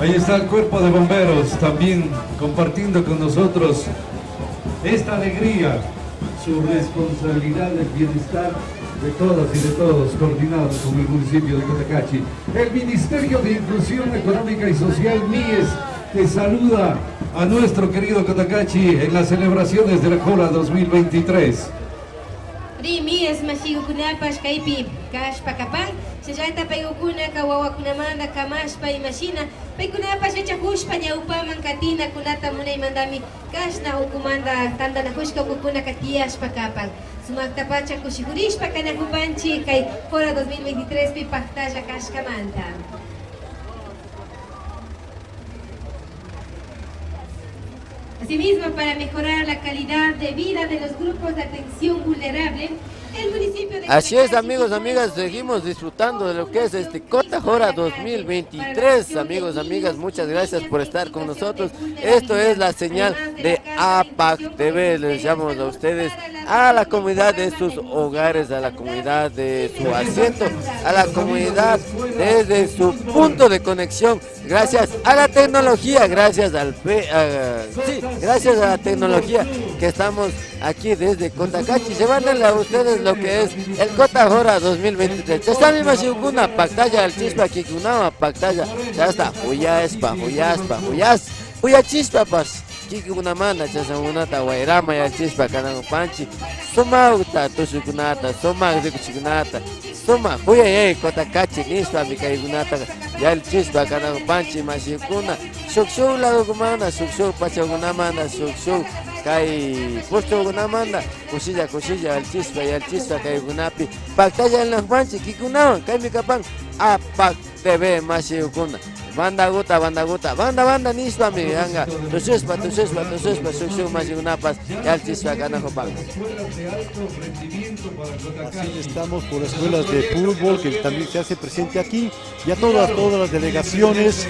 Ahí está el cuerpo de bomberos también compartiendo con nosotros esta alegría, su responsabilidad del bienestar de todas y de todos, coordinados con el municipio de Cotacachi. El Ministerio de Inclusión Económica y Social, MIES, te saluda a nuestro querido Cotacachi en las celebraciones de la Jora 2023. Mies masigukunapas kaypi kashpa kapan chayta paykuna kawawakunamanta kamashpa imashina paykunapas yachakushpa ñawpaman katina kunata munaymantami kashna ukumanta tantanakushka ukukuna katiyashpa kapan sumakta pacha kushigurishpa kanakupanchi kay Jora 2023 pi paktalla kashkamanta. Asimismo, para mejorar la calidad de vida de los grupos de atención vulnerable, el municipio de Así es, amigos, amigas, seguimos disfrutando de lo que es este Cota Jora 2023. Amigos, amigas, muchas gracias por estar con nosotros. Esto es la señal de APAC TV. Les llamamos a ustedes, a la comunidad de sus hogares, a la comunidad de su asiento, a la comunidad desde su punto de conexión. Gracias a la tecnología, gracias gracias a la tecnología que estamos aquí desde Cotacachi, llevándole a ustedes lo que es el Cota Jora 2023. Esta misma una pantalla al chispa que una pantalla ya está, huyas, chispa pas. Kiki una mana chasa una ta wairama ya chispa kanang panchi soma uta tusukunata soma zikuchikunata soma huya Cotacachi nispa mikaigunata ya el chispa kanang panchi masikuna sukshu la gumana sukshu pachagunamana sukshu kai puesto gunamanda kusilla el chispa ya el chispa kai gunapi pactaya en las panchi kikunawan kai mikapan APAC TV masikuna. Banda guta, nispa mi ganga, tu suspa, sukshu más unapas, y al chispa canajopan. Así estamos por escuelas de fútbol que también se hace presente aquí, y a todas las delegaciones,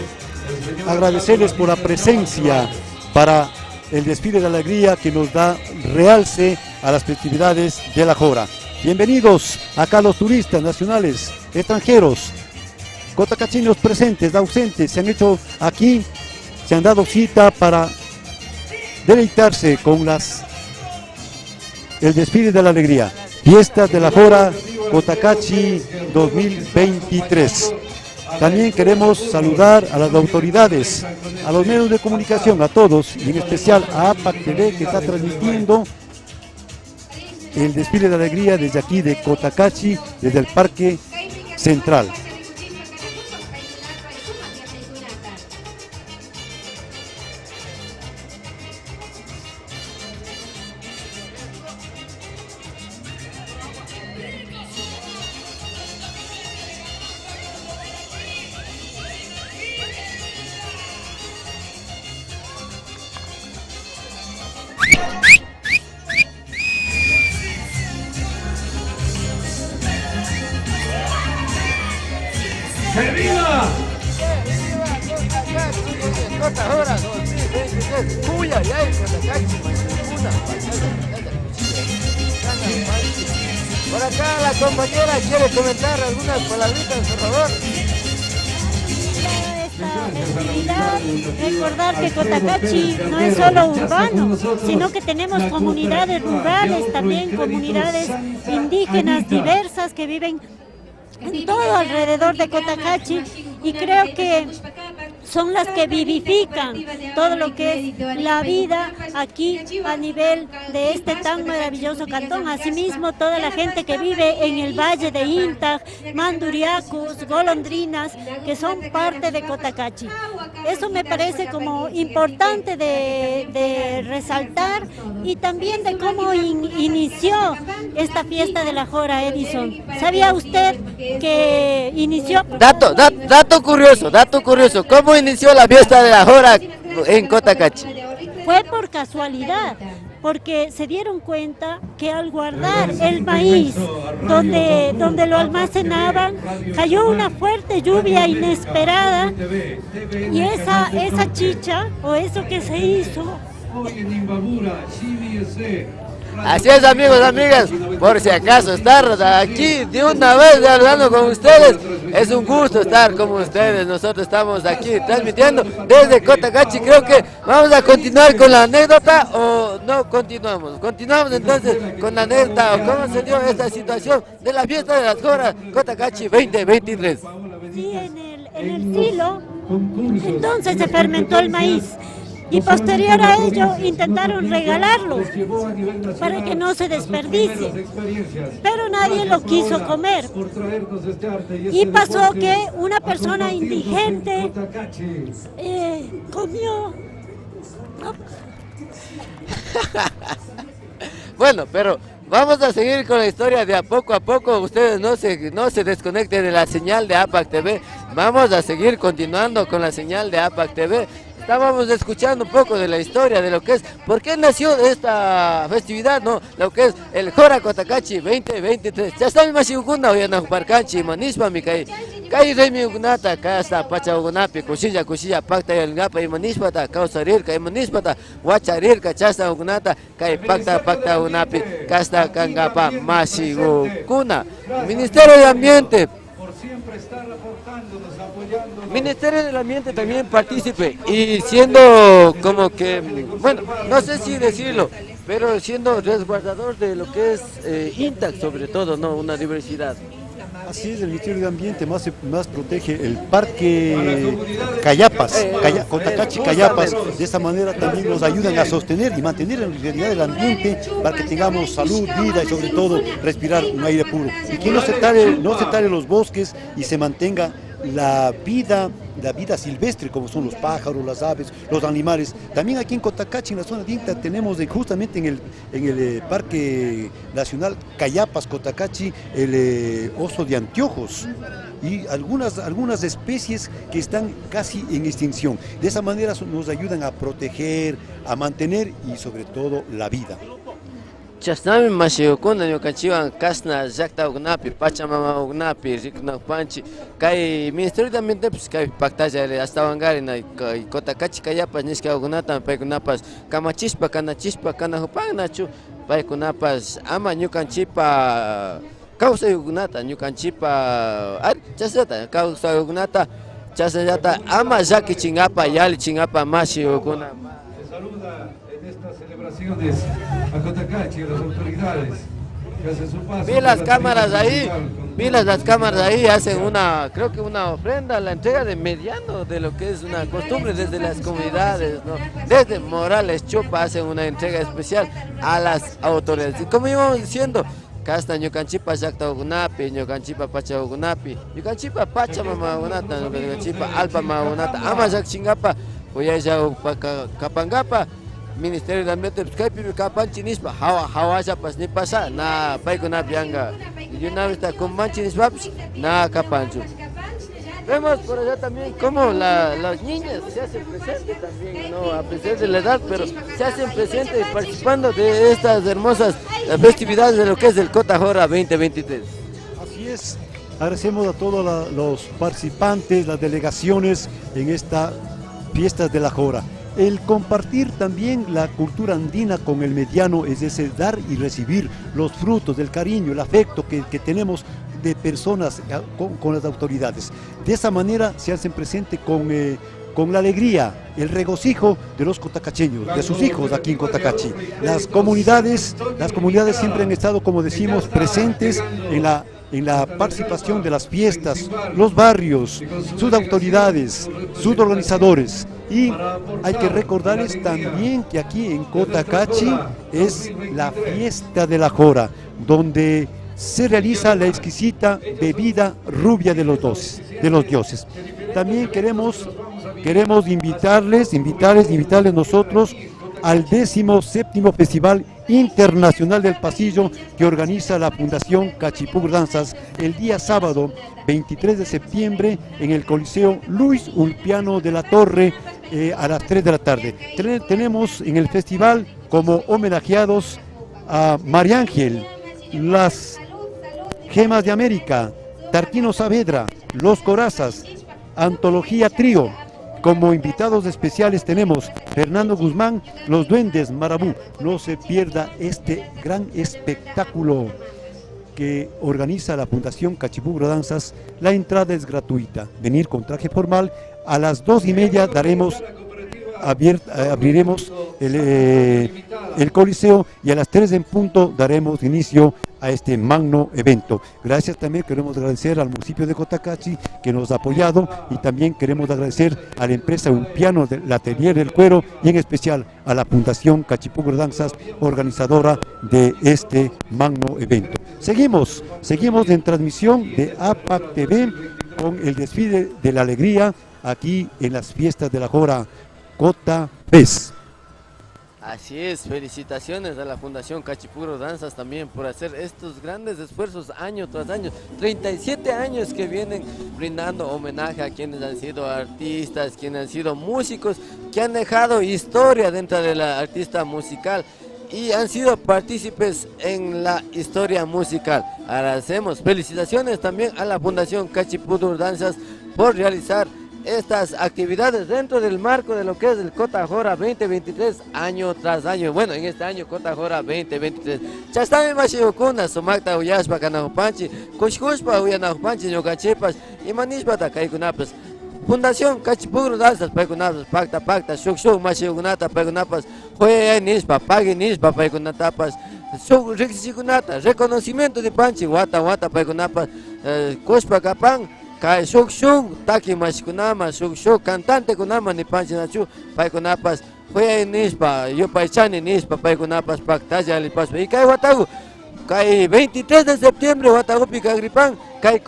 agradecerles por la presencia para el desfile de alegría que nos da realce a las festividades de la Jora. Bienvenidos acá los turistas nacionales, extranjeros, cotacachinos presentes, ausentes, se han hecho aquí, se han dado cita para deleitarse con el desfile de la alegría. Fiestas de la Jora Cotacachi 2023. También queremos saludar a las autoridades, a los medios de comunicación, a todos, y en especial a APAC TV que está transmitiendo el desfile de alegría desde aquí de Cotacachi, desde el Parque Central. ¡Que viva! Cota Jora 2023. Cuya ya en Cotacachi, una por acá la compañera quiere comentar algunas palabritas, por favor. Recordar que Cotacachi no es solo urbano, sino que tenemos comunidades rurales, también comunidades indígenas diversas que viven en todo alrededor de Cotacachi, y creo que son las que vivifican todo lo que es la vida aquí a nivel de este tan maravilloso cantón. Asimismo, toda la gente que vive en el valle de Intag, Manduriacus, Golondrinas, que son parte de Cotacachi. Eso me parece como importante de resaltar, y también de cómo inició esta fiesta de la Jora, Edison. ¿Sabía usted que inició? Dato curioso, ¿cómo inició la fiesta de la Jora en Cotacachi? Fue por casualidad, porque se dieron cuenta que al guardar el maíz donde lo almacenaban, cayó una fuerte lluvia inesperada, y esa chicha, o eso que se hizo. Así es, amigos, amigas, por si acaso estar aquí de una vez hablando con ustedes, Es un gusto estar con ustedes. Nosotros estamos aquí transmitiendo desde Cotacachi. Creo que vamos a continuar con la anécdota o no continuamos. Continuamos entonces con la anécdota o cómo se dio esta situación de la fiesta de las Joras Cotacachi 2023. Sí, en el silo, entonces se fermentó el maíz. Y posterior a ello intentaron regalarlo para que no se desperdicie, pero nadie lo quiso comer. Y pasó que una persona indigente comió. Bueno, pero vamos a seguir con la historia de a poco. Ustedes no se desconecten de la señal de APAC TV. Vamos a seguir continuando con la señal de APAC TV. Estábamos escuchando un poco de la historia de lo que es, por qué nació esta festividad, ¿no? Lo que es el Jora Cotacachi 2023. Ya está mi mashigukunda, hoy en Parcanchi, Manispa, mi kai remi ugunata, kasta pacha ugunapi, kushilla, pacta y el gapa y manispata, causa rirka y manispata, guacha rirka, chasta ugunata, kai pacta ugunapi, kasta kangapa, mashigukuna. Ministerio de Ambiente. Ministerio del Ambiente también participe y siendo como que, bueno, no sé si decirlo, pero siendo resguardador de lo que es INTAC sobre todo, ¿no? Una diversidad. Así es, el Ministerio de Ambiente más protege el parque Cayapas, Cotacachi Cayapas. De esta manera también nos ayudan a sostener y mantener en realidad el ambiente para que tengamos salud, vida y sobre todo respirar un aire puro. Y que no se tale los bosques y se mantenga la vida silvestre, como son los pájaros, las aves, los animales. También aquí en Cotacachi, en la zona de INTAC, tenemos justamente en el Parque Nacional Cayapas, Cotacachi, el oso de anteojos y algunas especies que están casi en extinción. De esa manera nos ayudan a proteger, a mantener y sobre todo la vida. Chasnami mashigukuna ñukanchiwan kasna llaqta ugnapi, Pachamama ugnapi, rikunakpanchi, kay Ministerio de Ambiente pues kay paktalla astawangarina Cotacachi Cayapas nishka ugnata paykunapas kamachispa kanachispa kanahupagnachu paykunapas ama ñukanchipa kawsay ugnata ñukanchipa chasata kawsay ugnata chasallata ama llakichinapa yalichingapa mashigukuna. Estas celebraciones a Cotacachi, a las autoridades que hacen su paso. Vi las cámaras ahí, hacen creo que una ofrenda, la entrega de mediano de lo que es una costumbre desde las comunidades, ¿no? Desde Morales Chupa hacen una entrega especial a las autoridades. Y como íbamos diciendo, Casta ñukanchipa llaqta ugunapi, ñukanchipa pacha ugunapi, ñukanchipa Pachamama ugunata, ñukanchipa Alpa ugunata, ama llaqchingapa, uyaya kapangapa. Ministerio de Ambiente, pues kaypi kapanchi nispa, hawallapas ni pasa, na paykunapi anga, y una vez con manchi nispa, na kapanchu. Vemos por allá también cómo las niñas se hacen presentes también, ¿no? A pesar de la edad, pero se hacen presentes participando de estas hermosas festividades de lo que es el Cota Jora 2023. Así es, agradecemos a todos los participantes, las delegaciones en estas fiestas de la Jora. El compartir también la cultura andina con el mediano, es ese dar y recibir los frutos del cariño, el afecto que tenemos de personas con las autoridades. De esa manera se hacen presente con la alegría, el regocijo de los cotacacheños, de sus hijos aquí en Cotacachi. Las comunidades siempre han estado, como decimos, presentes en la participación de las fiestas, los barrios, sus autoridades, sus organizadores. Y hay que recordarles también que aquí en Cotacachi es la fiesta de la Jora, donde se realiza la exquisita bebida rubia de los dioses. También queremos invitarles nosotros al 17º Festival Internacional del Pasillo que organiza la Fundación Cachipur Danzas el día sábado 23 de septiembre en el Coliseo Luis Ulpiano de la Torre a las 3 de la tarde. Tenemos en el festival como homenajeados a María Ángel, las Gemas de América, Tarquino Saavedra, Los Corazas, Antología Trío. Como invitados especiales tenemos Fernando Guzmán, Los Duendes Marabú. No se pierda este gran espectáculo. que organiza la Fundación Cachipogro Danzas, la entrada es gratuita. Venir con traje formal. A las 2:30 abriremos el Coliseo y a las 3 en punto daremos inicio a este magno evento. Gracias, también queremos agradecer al municipio de Cotacachi que nos ha apoyado, y también queremos agradecer a la empresa Ulpiano del Atelier del Cuero, y en especial a la Fundación Cachipogro Danzas, organizadora de este magno evento. Seguimos en transmisión de APAC TV con el desfile de la alegría aquí en las fiestas de la Jora Cota Fest. Así es, felicitaciones a la Fundación Cachipogro Danzas también por hacer estos grandes esfuerzos año tras año. 37 años que vienen brindando homenaje a quienes han sido artistas, quienes han sido músicos, que han dejado historia dentro de la artista musical y han sido partícipes en la historia musical. Agradecemos, felicitaciones también a la Fundación Cachipogro Danzas por realizar estas actividades dentro del marco de lo que es el Cota Jora 2023 año tras año. Bueno, en este año Cota Jora 2023. Chastami Mashiyokuna, Sumakta Uyashpa Kanahupanchi, Kushkushpa Uyanahupanchi, Yogachepas, y Manishpata Kaikunapas. Fundación Cachipogro Danzas, Paikunapas, Pacta, Shuk, Mashiyokunata, Paikunapas, Joya Nishpa, Pagi Nishpa, Paikunatapas, Shuk, Rixikunata, reconocimiento de Panchi, Wata, Paikunapas, Kushpa Kapang, Kai shuk taki mashkunama shuk cantante kunama ni panchinachu paikunapas fue nispa yo paichani nispa paikunapas pactaya alipaspa y kai watagu kai 23 de septiembre watagu picagripan kai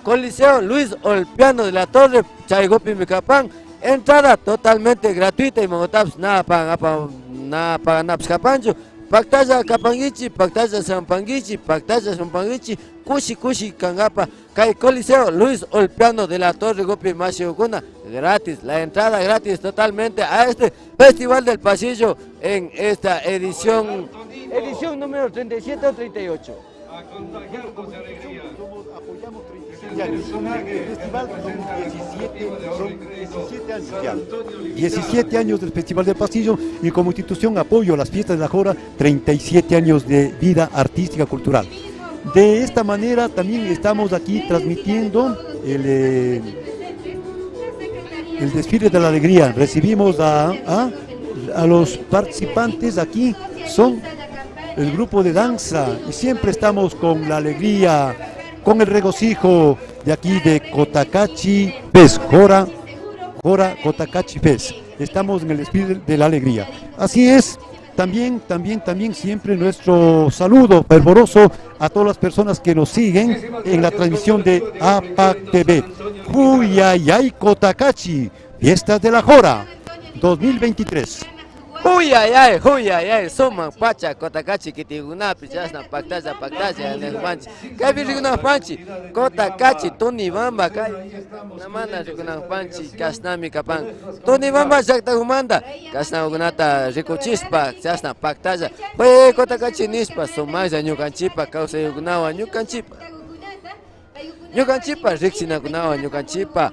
Coliseo Luis Olpiano de la Torre chaigopi micapan, entrada totalmente gratuita y mogotaps nada pagan naps capancho. Pactaya Kapangichi, Pactaya Sampangichi, Kushi Kangapa, Kai Coliseo Luis Olpiano de la Torre Gopi Mashiokuna, gratis, la entrada gratis totalmente a este Festival del Pasillo en esta edición número 37 o 38. A contagiarnos de alegría. Apoyamos 37 años. El festival son 17 años ya. 17 años del Festival del Pasillo, y como institución apoyo a las fiestas de la Jora, 37 años de vida artística cultural. De esta manera también estamos aquí transmitiendo el desfile de la alegría. Recibimos a los participantes aquí, son el grupo de danza, y siempre estamos con la alegría, con el regocijo de aquí de Cotacachi Fest, Jora Cotacachi Fest. Estamos en el desfile de la alegría. Así es, también siempre nuestro saludo fervoroso a todas las personas que nos siguen en la transmisión de APAC TV. Huyayay Cotacachi, Fiestas de la Jora 2023. Huyayay, Soma, Pacha, Cotacachi, Kitigunapi, Jasna, Pactaya, Panchi, Kabi Rigunapanchi, Cotacachi, Tony Bamba, Namana Rigunapanchi, Kasnami Kapan, Tony Bamba, Jacta Humanda, Kasna Ugunata, Ricochispa, Jasna, Pactaya, Cotacachi Nispa, Somaja, Nyukanchipa, Causa Yugunawa, Nyukanchipa, Rixina Gunawa, Nyukanchipa.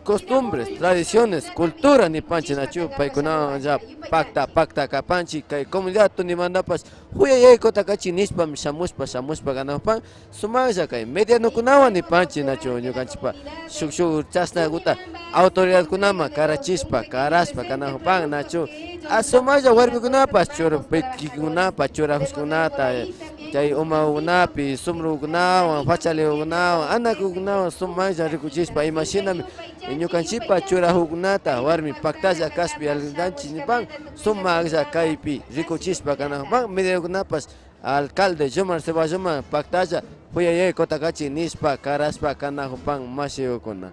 Costumbres, tradiciones, cultura ni panchi nachu, paikuna ya pacta kapanchi, kai comunidad tu ni mandapas, huyayay Cotacachi nispa, shamuspa ganapan, sumaya kai media no kunawa ni panchi nachu, nyukanchipa, shuk chasna guta, autoridad kunama, karachispa, karaspa, ganapan nachu, asumaya warbi kunapas, choro peki kunapa, chora huskunata, Jai Uma Unapi, Sumru Gunawa, Pachale Gunawa, Anaku Gunawa, Sumaya Rikuchispa, imagíname, Nyukanchipa, Chura Hugunata, Warmi, Pactaya, Caspi, Aldanchi, Nipan, Sumaxa, Kaipi, Rikuchispa, Canapan, Media Gunapas, Alcalde, Jomar Sebajoma, Pactaya, Puyaye, Cotacachi, Nispa, Caraspa, Canajupan, Masio Cona.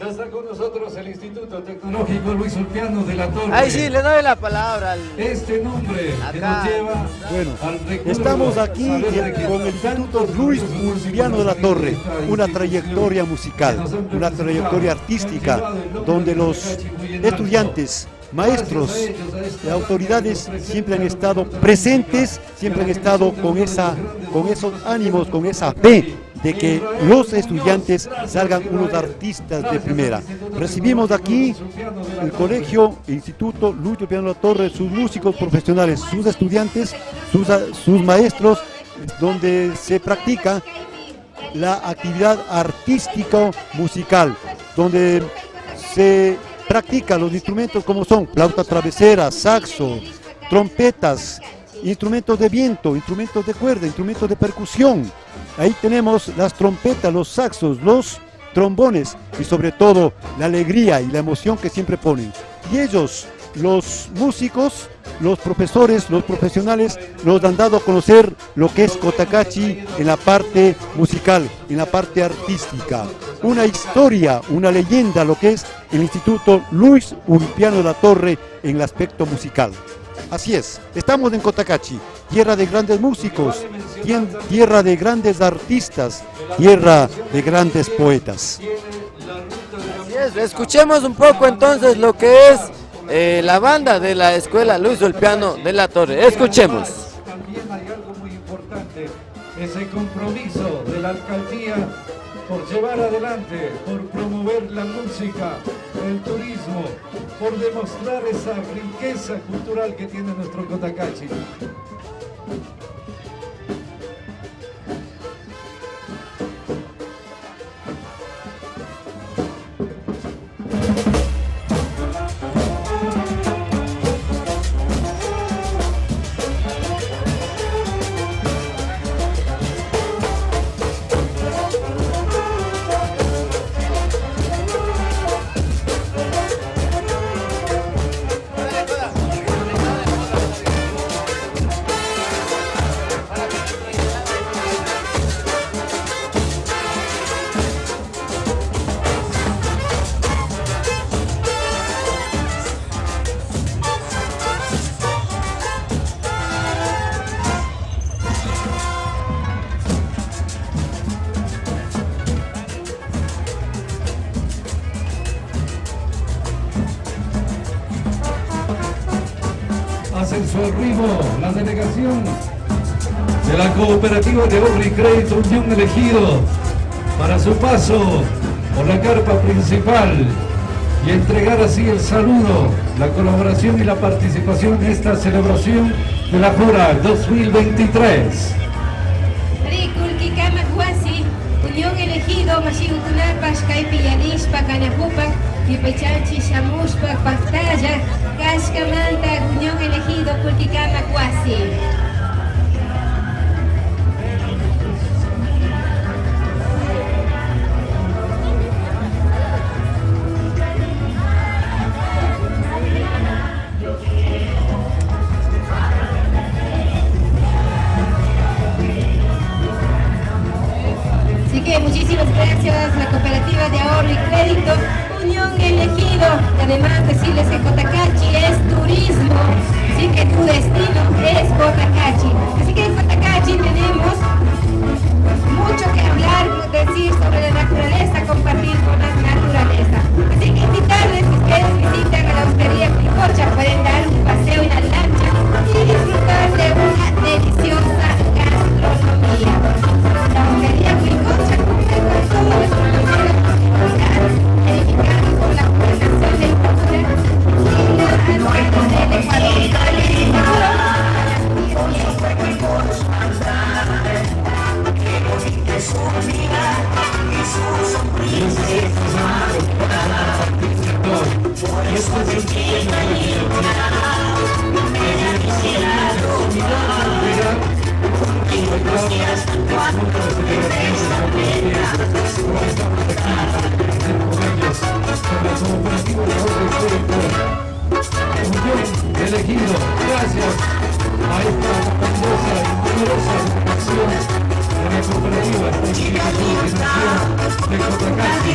Ya está con nosotros el Instituto Tecnológico Luis Olpiano de la Torre. Ay, sí, le doy la palabra al... Este nombre Acá. que nos lleva Bueno, al recuerdo, estamos aquí saber que con el Instituto tantos Luis músicos Olpiano de la Torre, esta una institución trayectoria musical, que nos han una trayectoria representado, artística, que han llevado el nombre donde de los Cotacachi muy en alto. estudiantes maestros y autoridades siempre han estado presentes, siempre han estado con esos ánimos, con esa fe de que los estudiantes salgan unos artistas de primera. Recibimos aquí el colegio, el Instituto Luis Ulpiano La Torre, sus músicos profesionales, sus estudiantes, sus maestros, donde se practica la actividad artístico-musical, donde se practican los instrumentos como son flauta travesera, saxo, trompetas, instrumentos de viento, instrumentos de cuerda, instrumentos de percusión. Ahí tenemos las trompetas, los saxos, los trombones y sobre todo la alegría y la emoción que siempre ponen. Y ellos, los músicos, los profesores, los profesionales, nos han dado a conocer lo que es Cotacachi en la parte musical, en la parte artística. Una historia, una leyenda, lo que es el Instituto Luis Ulpiano La Torre en el aspecto musical. Así es, estamos en Cotacachi, tierra de grandes músicos, tierra de grandes artistas, tierra de grandes poetas. Así es, escuchemos un poco entonces lo que es la banda de la Escuela Luis Ulpiano de La Torre. Escuchemos. También hay algo muy importante, ese compromiso de la alcaldía por llevar adelante, por promover la música, el turismo, por demostrar esa riqueza cultural que tiene nuestro Cotacachi. Hacen su arribo la delegación de la Cooperativa de Ahorro y Crédito Unión Elegido para su paso por la carpa principal y entregar así el saludo, la colaboración y la participación en esta celebración de la Jura 2023. Unión Elegido, Mashigutunapas, Kaipiyanishpa, Canapupa, Kipechanchi, Shamushpa, Pastalla, Kashkamanta, Unión Elegido, Kulkikama, Kwasi. Muchísimas gracias, la Cooperativa de Ahorro y Crédito Unión Elegido. Además, decirles que Cotacachi es turismo, así que tu destino es Cotacachi. Así que en Cotacachi tenemos mucho que hablar, decir sobre la naturaleza, compartir con la naturaleza. Así que invitarles que ustedes visiten a la Hostería Plicocha, pueden dar un paseo en la lancha y disfrutar de una deliciosa gastronomía. La Hostería Plicocha cumple con todo nuestro museo edificado por la Fundación de Cultura y la Aduana del Ecuador. Elegido, gracias a esta grandiosa y numerosa acción de la cooperativa de Cotacachi.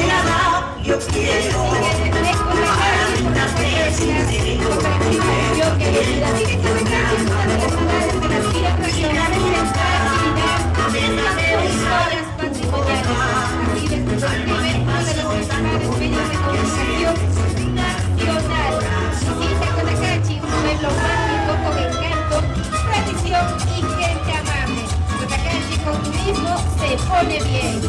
Nacional. Visita pone bien.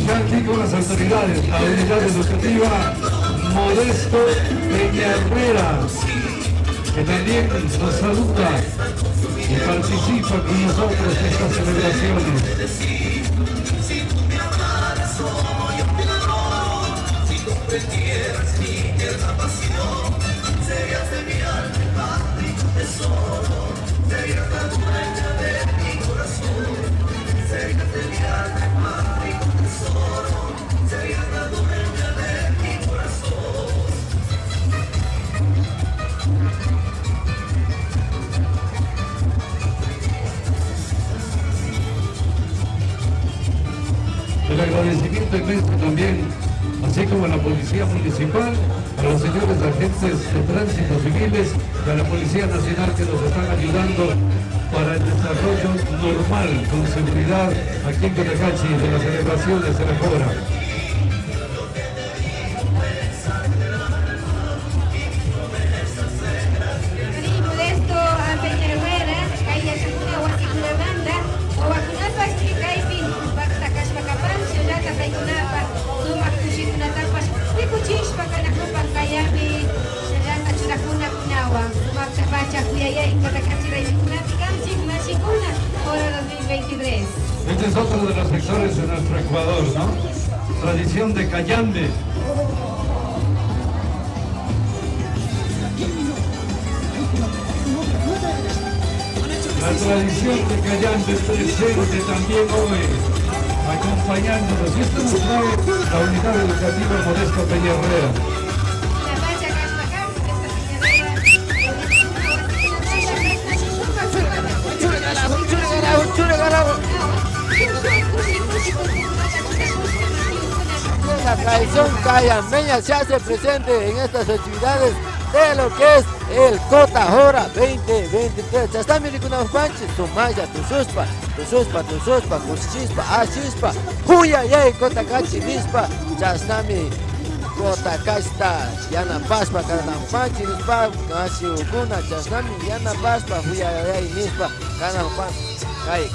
Ya aquí con las autoridades, la unidad educativa Modesto Peña Herrera, que también nos saluda y participa con nosotros en estas celebraciones. El agradecimiento inmenso también, así como a la Policía Municipal, a los señores agentes de tránsito civiles y a la Policía Nacional que nos están ayudando para el desarrollo normal, con seguridad, aquí en Cotacachi, de las celebraciones de la Jora. Modesto a Peña Herrera, Kaya Sakuna, Huasikunamanda, o Wakunapas, Kikaipi, Baktakashpakapan, Ciudad Paikunapa, Sumak Kushikunatapas, Pikuchishpa, Kanakupan, Kayabi, Ciudad Chulakuna Kunawa, Sumak Tapacha, Kuyaya, y Cotacachi, Raikunati, Kamchik, Mashikuna, hora 2023. Este es otro de los sectores de nuestro Ecuador, ¿no? Tradición de Cayambe. La tradición de Cayambe presente también hoy, acompañándonos. Y esto nos trae la unidad educativa Modesto Peña Herrera. La tradición cayambeña se hace presente en estas actividades de lo que es el Cota Jora 2023. Chastami Rikunaupanchi, Sumaya, Tususpa, Cuschispa, Ashispa, Huyayay, Cotacachi, Nispa, Chastami, Cotacasta, Yana Paspa, Canampanchi, Nispa, Cachi Ukuna, Chastami, Yana Paspa, Huyayay, Nispa, Canampan.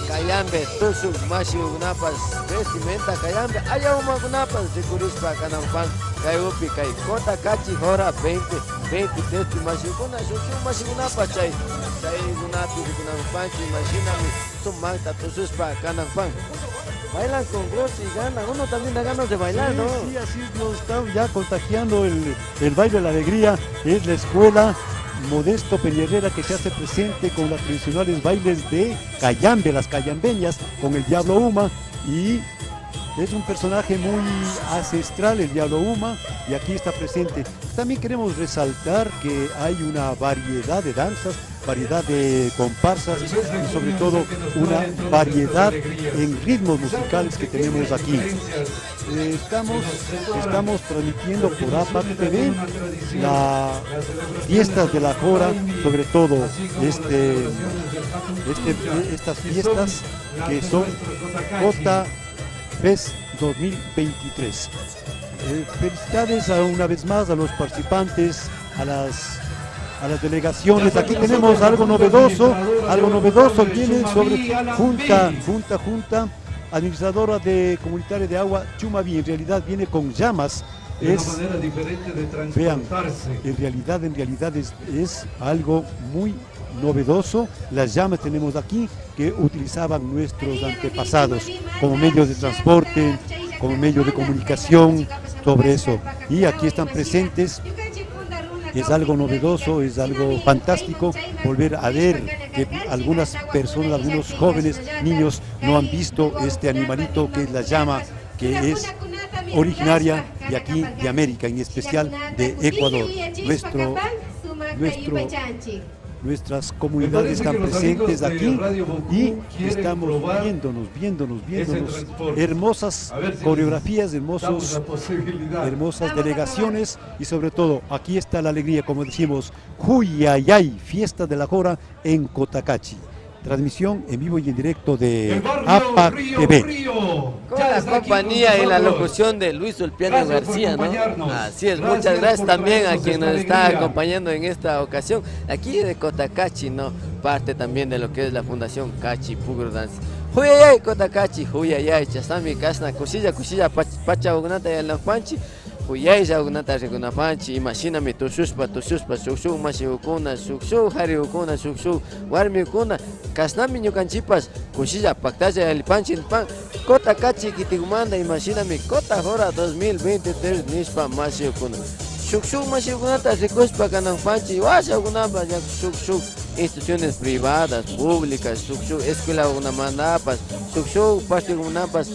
Cayambe, Tusu, Mashi Ugunapas, vestimenta Cayambe, Ayahuma Ugunapas, Ricurispa, Canampan, Cayupi, Cotacachi, Jora 2023, Mashi Uguna, Mashi Ugunapas, Chay Ugunapi, Ugunampanchi, Machinami, Sumanta, Tususpa, Canampan. Bailan con gozo y ganan, uno también da ganas de bailar, ¿no? Sí, así nos está ya contagiando el baile de la alegría. Es la escuela Modesto Peña Herrera que se hace presente con los tradicionales bailes de Cayambe, las cayambeñas, con el Diablo Uma, y es un personaje muy ancestral, el Diablo Uma, y aquí está presente. También queremos resaltar que hay una variedad de danzas, variedad de comparsas y sobre todo una variedad en ritmos musicales que tenemos aquí. Estamos transmitiendo por APAC TV las fiestas de la Jora, sobre todo estas fiestas que son Cota Fest 2023. Felicidades una vez más a los participantes, a las delegaciones. Aquí tenemos algo novedoso viene sobre Junta Administradora Comunitaria de Agua Chumaví. En realidad viene con llamas. Es una manera diferente de transportarse. Vean, en realidad es algo muy novedoso. Las llamas tenemos aquí que utilizaban nuestros antepasados como medios de transporte, como medio de comunicación, sobre eso. Y aquí están presentes. Es algo novedoso, es algo fantástico volver a ver que algunas personas, algunos jóvenes, niños no han visto este animalito que es la llama, que es originaria de aquí, de América, en especial de Ecuador. Nuestras comunidades están presentes aquí y estamos viéndonos hermosas coreografías, hermosas delegaciones, y sobre todo aquí está la alegría, como decimos, Huyayay, fiesta de la Jora en Cotacachi. transmisión en vivo y en directo de El barrio APAC Río TV. Frío. Con Ya la está aquí compañía con y la nosotros. locución de Luis Ulpiano Gracias por García, ¿no? acompañarnos. Así es, Gracias muchas gracias por también a traernos quien nos esta está alegría. acompañando en esta ocasión, aquí de Cotacachi, ¿no? Parte también de lo que es la Fundación Cachi Pugro Dance. Huyayay Cotacachi, huyayay, chasami kasna, kusilla, pacha ugnata y el panchi. Huyay ya ugnata reguna panchi, imagíname tu suspa, sukshu, mashiukuna, sukshu, hariukuna, sukshu, warmiukuna, kasnami ñukanchipas, kusilla, pactaya el panchi, pan, Cotacachi kitigumanda, imagíname, Cota Hora 2023, nispa mashiukuna. Shuk mashikunata rikuspa kanan panchi washakunapa ya shuk instituciones privadas, públicas, shuk escuela unamandapas, shuk partikunapas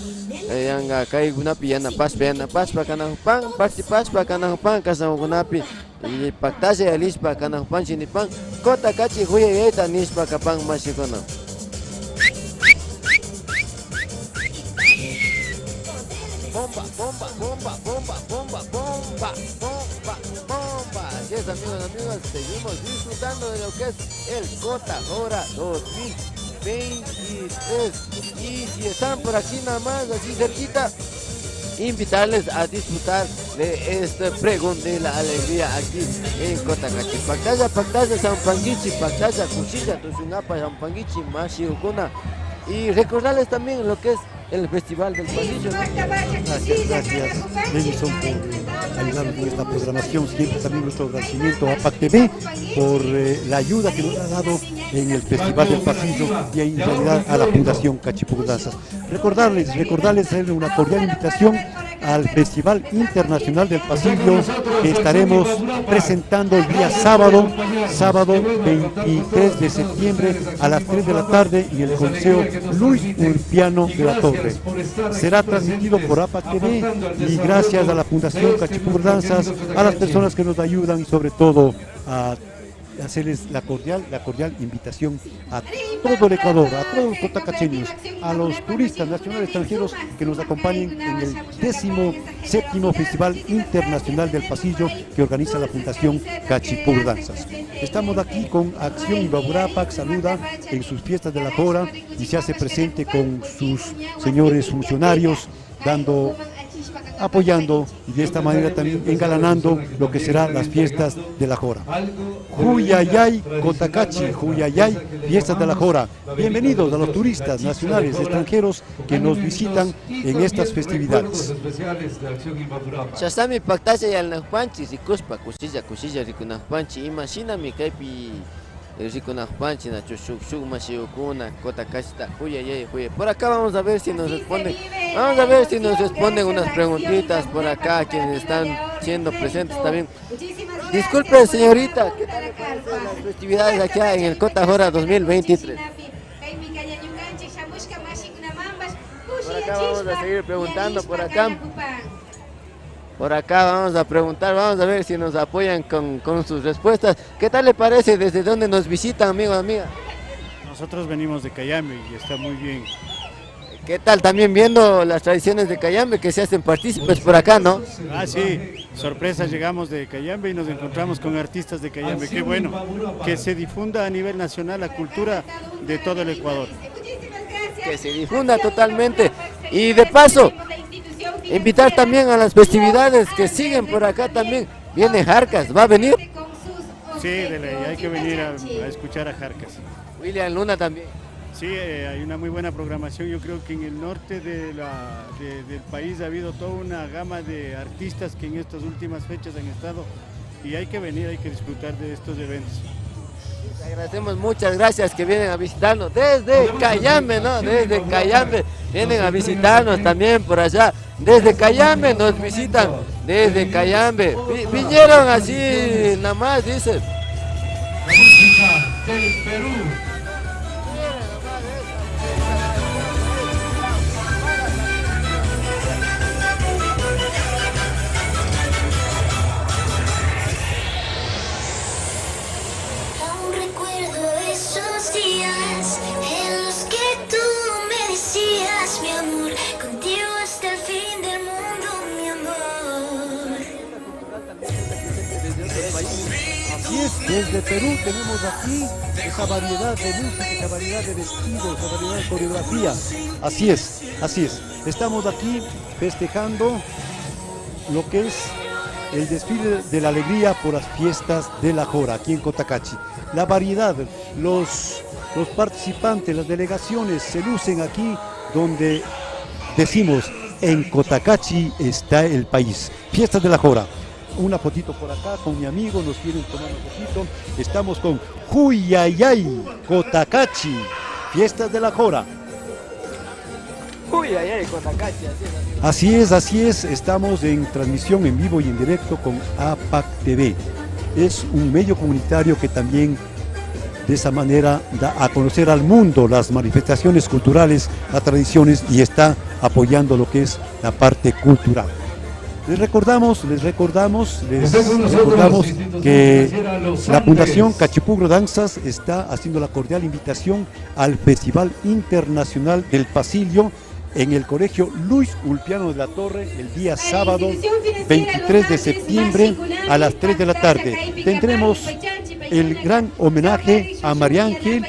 yanga kaykunapi yanapaspa kanan pan, participaspa kanan pan kasakunapi pactasha alispa kanan panchi ni pan, Cotacachi huyayayta nispa kapan mashikuna. Bomba, bomba, bomba, bomba, bomba, bomba, bomba, bomba. Así es, amigos, seguimos disfrutando de lo que es el Cota Hora 2023. Y si están por aquí nada más, así cerquita, invitarles a disfrutar de este pregón de la alegría aquí en Cotacachi. Pactaya, Sampanguichi, Pactaya, Cuchilla, Tusunapa, Sampanguichi, Mashiukuna. Y recordarles también lo que es el Festival del Pasillo. Gracias, Denison, por ayudarnos en esta programación. Siempre también nuestro agradecimiento a APAC TV por la ayuda que nos ha dado en el Festival del Pasillo y en realidad a la Fundación Cachi Pugro Danzas. Recordarles, hacerle una cordial invitación al Festival Internacional del Pasillo que estaremos presentando el día sábado 23 de septiembre a las 3 de la tarde en el Coliseo Luis Ulpiano de la Torre. Será transmitido por APAC TV y gracias a la Fundación Cachi Pugro Danzas, a las personas que nos ayudan y sobre todo a hacerles la cordial invitación a todo el Ecuador, a todos los cotacacheños, a los turistas nacionales extranjeros que nos acompañen en el 17º Festival Internacional del Pasillo que organiza la Fundación Cachi Pugro Danzas. Estamos aquí con Acción Imbabura. APAC saluda en sus fiestas de la Hora y se hace presente con sus señores funcionarios, apoyando y de esta manera también engalanando lo que serán las fiestas de la Hora. Huyayay Cotacachi, Huyayay, fiestas de la Hora. Bienvenidos a los turistas nacionales y extranjeros que nos visitan en estas festividades. Chasami pactaya y al Najpanchi, Rikuspa, Cuchilla, Rikunajpanchi, imagíname kaypi Rikunajpanchi, Nacho Shuk, Mashiukuna, Cotacachi, Huyayay. Por acá vamos a ver si nos responden. Unas preguntitas por acá, quienes están siendo presentes también. Disculpe, señorita, ¿qué tal le parecen las festividades acá en el Cota Hora 2023? Por acá vamos a seguir preguntando, por acá vamos a preguntar, vamos a ver si nos apoyan con sus respuestas. ¿Qué tal le parece? ¿Desde dónde nos visitan, amigo, amiga? Nosotros venimos de Cayambe y está muy bien. ¿Qué tal? También viendo las tradiciones de Cayambe que se hacen partícipes por acá, ¿no? Ah, sí, sorpresa, llegamos de Cayambe y nos encontramos con artistas de Cayambe. Qué bueno, que se difunda a nivel nacional la cultura de todo el Ecuador. Que se difunda totalmente. Y de paso, invitar también a las festividades que siguen por acá también. Viene Jarcas, ¿va a venir? Sí, de ley, hay que venir a escuchar a Jarcas. William Luna también. Sí, hay una muy buena programación. Yo creo que en el norte del país ha habido toda una gama de artistas que en estas últimas fechas han estado y hay que venir, hay que disfrutar de estos eventos. Les agradecemos, muchas gracias que vienen a visitarnos desde Cayambe, ¿no? Desde Cayambe vienen a visitarnos también por allá. Desde Cayambe nos visitan, desde Cayambe. Vinieron así nada más, dicen. La música del Perú. Aún recuerdo esos días en los que tú me decías, mi amor, contigo hasta el fin del mundo, mi amor. Así es, desde Perú tenemos aquí esa variedad de música, esa variedad de vestidos, esa variedad de coreografía. Así es, así es. Estamos aquí festejando lo que es el desfile de la alegría por las fiestas de la Jora, aquí en Cotacachi. La variedad, los participantes, las delegaciones se lucen aquí donde decimos, en Cotacachi está el país. Fiestas de la Jora. Una fotito por acá con mi amigo, nos quieren tomar un poquito. Estamos con Huyayay, Cotacachi, Fiestas de la Jora. Huyayay, Cotacachi, así es, estamos en transmisión en vivo y en directo con APAC TV. Es un medio comunitario que también de esa manera da a conocer al mundo las manifestaciones culturales, las tradiciones y está apoyando lo que es la parte cultural. Les recordamos que la Fundación Cachipugro Danzas está haciendo la cordial invitación al Festival Internacional del Pasillo en el Colegio Luis Ulpiano de la Torre el día sábado 23 de septiembre a las 3 de la tarde. Tendremos el gran homenaje a María Ángel,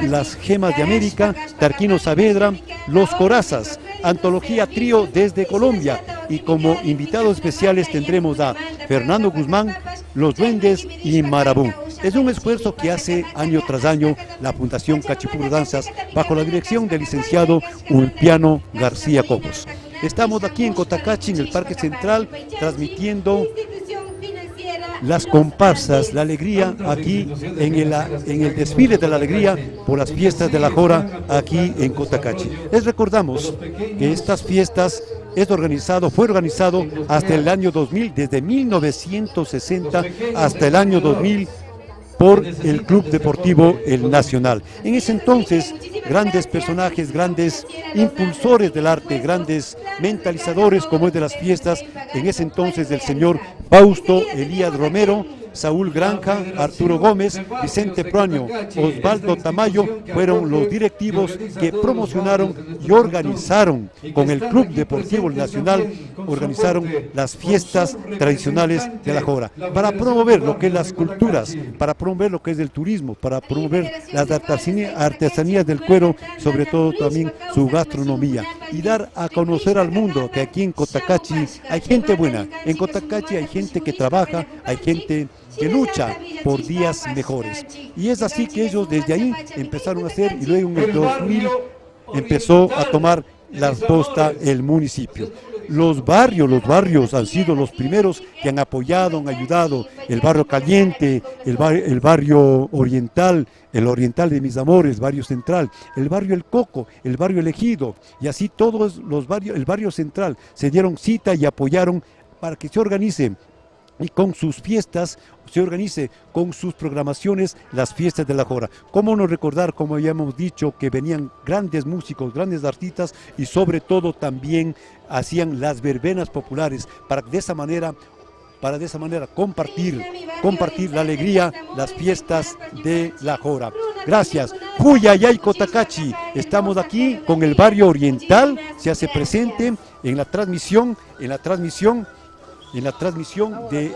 las Gemas de América, Tarquino Saavedra, Los Corazas, Antología Trío desde Colombia, y como invitados especiales tendremos a Fernando Guzmán, Los Duendes y Marabú. Es un esfuerzo que hace año tras año la Fundación Cachipugro Danzas bajo la dirección del licenciado Ulpiano García Cobos. Estamos aquí en Cotacachi, en el Parque Central, transmitiendo las comparsas, la alegría aquí en el desfile de la alegría por las fiestas de la Jora aquí en Cotacachi. Les recordamos que estas fiestas fue organizado hasta el año 2000, desde 1960 hasta el año 2000 por el Club Deportivo El Nacional. En ese entonces, grandes personajes, grandes impulsores del arte, grandes mentalizadores como es de las fiestas, en ese entonces el señor Fausto Elías Romero, Saúl Granja, Arturo Gómez, Vicente Proaño, Osvaldo Tamayo fueron los directivos que promocionaron y organizaron con el Club Deportivo Nacional, organizaron las fiestas tradicionales de la Jora, para promover lo que es las culturas, para promover lo que es el turismo, para promover las artesanías del cuero, sobre todo también su gastronomía, y dar a conocer al mundo que aquí en Cotacachi hay gente buena, en Cotacachi hay gente que trabaja, hay gente que lucha por días mejores. Y es así que ellos desde ahí empezaron a hacer, y luego en el 2000 empezó a tomar la posta el municipio. Los barrios han sido los primeros que han apoyado, han ayudado. El barrio Caliente, el barrio Oriental, el Oriental de Mis Amores, barrio Central, el barrio El Coco, el barrio Elegido, y así todos los barrios, el barrio Central, se dieron cita y apoyaron para que se organicen y con sus fiestas, se organice con sus programaciones las fiestas de la Jora. ¿Cómo no recordar, como habíamos dicho, que venían grandes músicos, grandes artistas y sobre todo también hacían las verbenas populares para de esa manera compartir la alegría, las fiestas de la Jora. Gracias. Huyayay, Cotacachi. Estamos aquí con el barrio Oriental, se hace presente en la transmisión de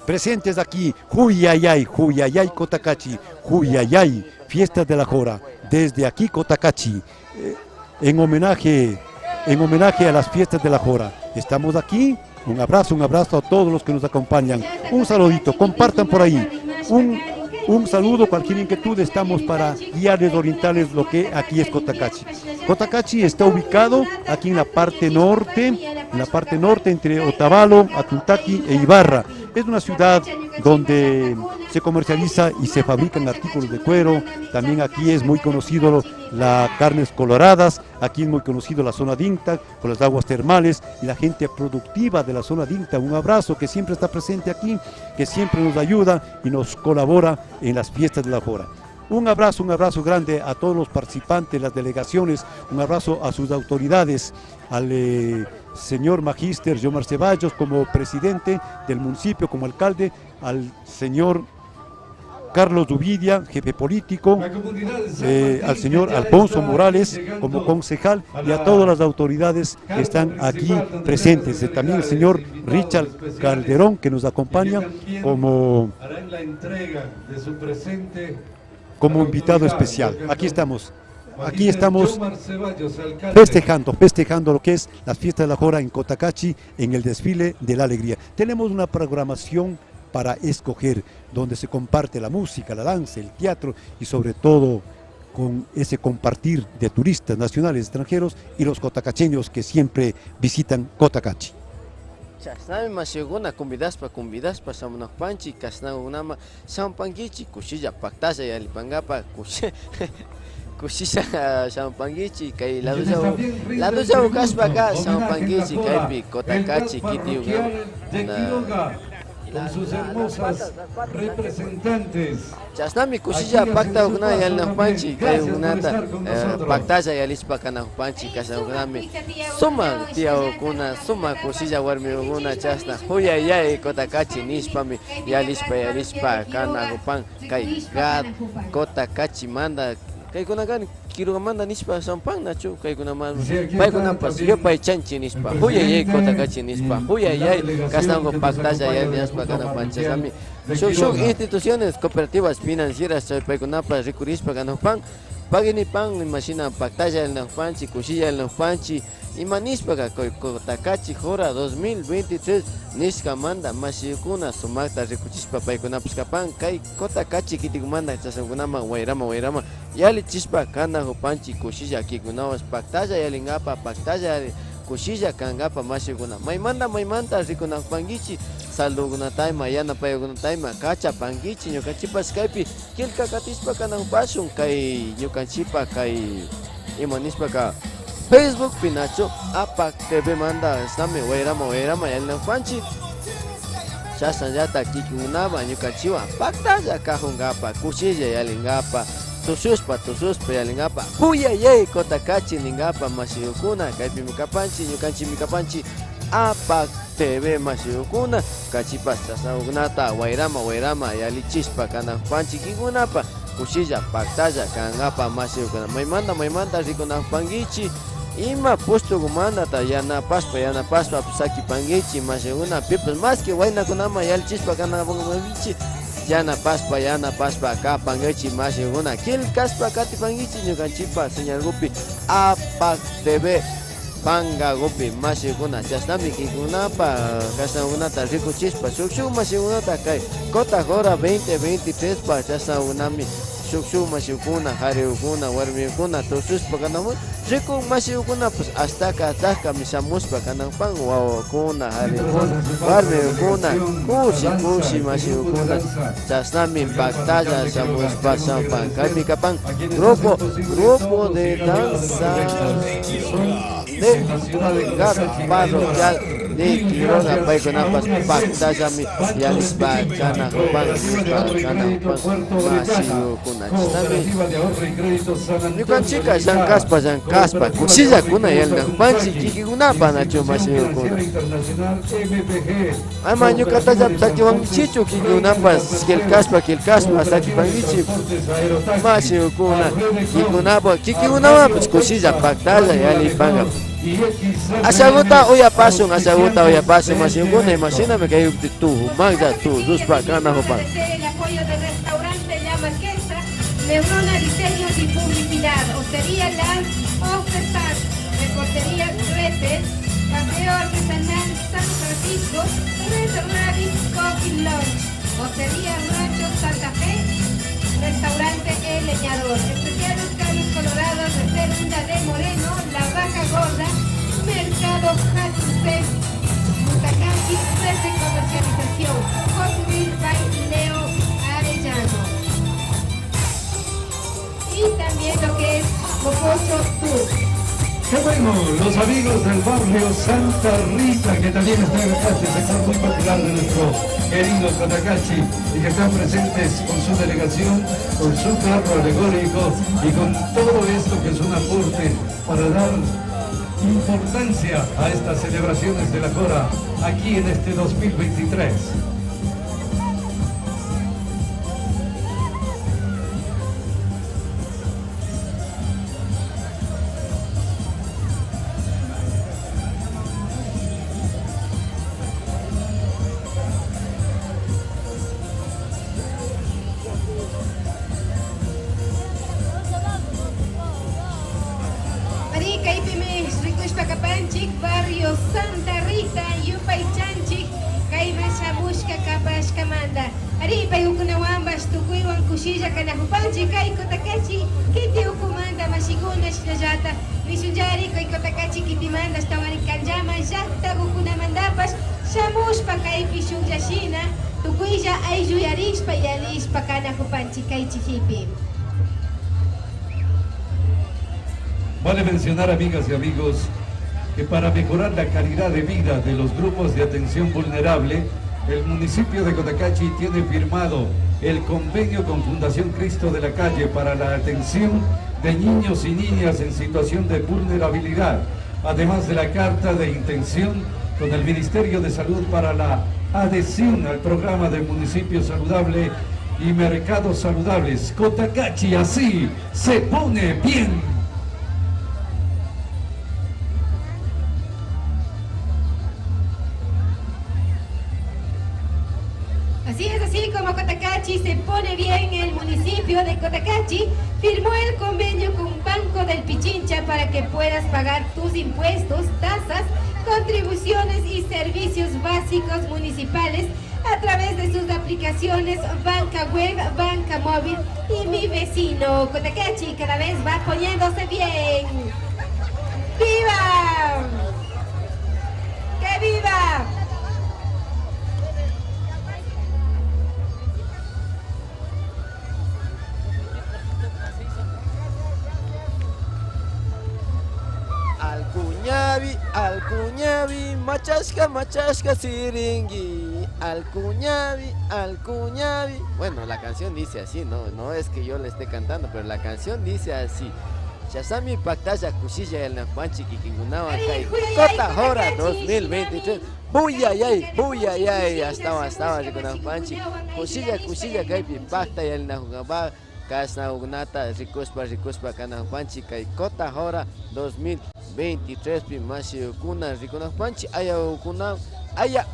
presentes aquí. Huyayay, Cotacachi, Huyayay, fiestas de la Jora, desde aquí Cotacachi, en homenaje a las fiestas de la Jora. Estamos aquí, un abrazo a todos los que nos acompañan, un saludito, compartan por ahí, un saludo, cualquier inquietud, estamos para guiarles, orientarles lo que aquí es Cotacachi. Cotacachi está ubicado aquí en la parte norte entre Otavalo, Atuntaqui e Ibarra. Es una ciudad donde se comercializa y se fabrican artículos de cuero. También aquí es muy conocido las carnes coloradas, aquí es muy conocido la zona Dinta con las aguas termales y la gente productiva de la zona Dinta. Un abrazo, que siempre está presente aquí, que siempre nos ayuda y nos colabora en las fiestas de la Jora. Un abrazo grande a todos los participantes, las delegaciones, un abrazo a sus autoridades, al señor Magíster Yomar Ceballos como presidente del municipio, como alcalde, al señor Carlos Duvidia, jefe político, al señor Alfonso Morales como concejal y a todas las autoridades que están aquí presentes. También el señor Richard Calderón, que nos acompaña como en la entrega de su presente como a la invitado autoridad, especial. porque Aquí estamos. Joaquín Aquí estamos Yomar Ceballos, alcalde. festejando lo que es las fiestas de la Jora en Cotacachi en el desfile de la alegría. Tenemos una programación para escoger donde se comparte la música, la danza, el teatro y sobre todo con ese compartir de turistas nacionales, extranjeros y los cotacacheños que siempre visitan Cotacachi. Chasnami masiyuguna convidaspa samunaqpanchik kasnakunama sampankichik kushilla paktalla yalipangapa kushisha sampankichik kay ladullaw kaspaqa sampankichik kaypi Cotacachi kitiuqa con sus hermosas representantes. Chasnami kushilla paktawkuna yalinaqpanchik kay unata paktalla yalispa kanaqpanchik kasawkunami sumaq tiyawkuna sumaq kushilla warmiykuna chasna huyayay Cotacachi nishpami yalispa kanakupan kay Cotacachi manda kaykunakani kirugamanta nispa sampan nachu kaykunaman paykunapas yupay chanchi nispa huyayay Cotacachi nispa huyayay kasnanku paktalla yalispa kanapanchasami shuk instituciones cooperativas financieras paykunapas rikurispa kanapan pagini pan imagina paktalla yalinapanchi kushilla yalinapanchi imanispaqa Cotacachi Jora 2023 nishkamanta masiyukuna sumakta rikuchispa paykunapas kapan kay Cotacachi kitikumanta chasnakunaman wayrama yalichispa kanajupanchi kushilla kikunawas paktalla yalingapa paktalla kushilla kankapa masiyukuna maymanta rikunakpankichi saldokunatayma yanapaykunatayma kachapankichi ñukanchipas kaypi kilka katispa kanakupashun kay ñukanchipa kay imanispaqa Facebook pinacho APAC TV manda estame wayrama yalinapanchi chasnallata kikinkunama ñukanchiwan paktalla kajunkapa kushilla yalingapa tususpa yalingapa huyayay Cotacachi ningapa masiyukuna kaypimi kapanchi ñukanchimi kapanchi APAC TV masiyukuna kachipas chasnakunata wayrama yalichispa kanakpanchi kinkunapa kushilla paktalla kankapa masiyukuna maymanta rikunakpankichi ima pustukumanta yanapaspa sakipankichi masiyukuna pipas más que waynakunama yalichispa kanapankichi yanapaspa kapankichi masiyukuna kilkaspa katipankichi ñukanchipa señalkupi APAC TV pangakupi masiyukuna chasnami kikunapa kasnakunata rikuchispa shuk masiyukunata kay Cota Jora 2023 pa chasnakunami shuk masiyukuna hariukuna warmiykuna tususpa kanamun rikun masiyukuna pues astaka misamuspa kananpan wawakuna hariukuna warmiykuna kushi masiyukuna chasnami paktalla samuspa sampan kaymi kapan grupo de danza de parroquial de Quiroga paykunapas paktallami yalispa kanajupan masiyukuna chasnami ñukanchika llankaspa kushillakuna yalinapanchi kikikunapa nachu masiyukuna ama ñukatallapi sakiwankichichu kikikunapas kilkaspa sakipankichi masiyukuna kikikunapas kushilla paktalla yalipanga asaguta uyapasun masiyukuna imagíname que hay tu magda tu zuspa kanajupan. El apoyo del restaurante La Marquesa, Neurona Diseños y Publicidad, Hostería Las Ofertas, Reportería Retes, Paseo Artesanal San Francisco, Restaurante Coffee Lounge, Hostería Rancho Santa Fe, Restaurante El Leñador, Especiales Carlos Colorados, Reserva de Moreno, La Vaca Gorda, Mercado Jatuse, Cotacachi, Red de Comercialización, Hot by Leo Arellano. Y también lo que es Popocho Tour. Qué bueno, los amigos del barrio Santa Rita, que también están en este sector muy popular de nuestro querido Cotacachi, y que están presentes con su delegación, con su carro alegórico y con todo esto que es un aporte para dar importancia a estas celebraciones de la Jora aquí en este 2023. kushilla kanajupanchi kay Cotacachi kiti ukumanta mashiguna shinallata nishunllari kay Cotacachi kitimanda stawari kanllama llaqta kukunamandapash shamushpa kaypi shunllashina tukuylla aylluyarishpa yalishpa kanajupanchi kay chihipi. Vale mencionar, amigas y amigos, que para mejorar la calidad de vida de los grupos de atención vulnerable, el municipio de Cotacachi tiene firmado el convenio con Fundación Cristo de la Calle para la atención de niños y niñas en situación de vulnerabilidad, además de la carta de intención con el Ministerio de Salud para la adhesión al programa de Municipio Saludable y Mercados Saludables. Cotacachi así se pone bien. Así como Cotacachi se pone bien, el municipio de Cotacachi firmó el convenio con Banco del Pichincha para que puedas pagar tus impuestos, tasas, contribuciones y servicios básicos municipales a través de sus aplicaciones Banca Web, Banca Móvil y Mi Vecino. Cotacachi cada vez va poniéndose bien. ¡Viva! ¡Que viva! Al cuñavi, machasca siringui. Al cuñavi. Bueno, la canción dice así, no es que yo le esté cantando, pero la canción dice así. Chasami pactaya cuchilla el napanchi kikingunawa kai. Cota hora 2023. Buyayay, hasta riconapanchi. Cuchilla kai pacta el nahugaba. Kasna ugnata rikuspa kanapanchi kai kota hora 2023 pimashi kuna rikunapanchi aya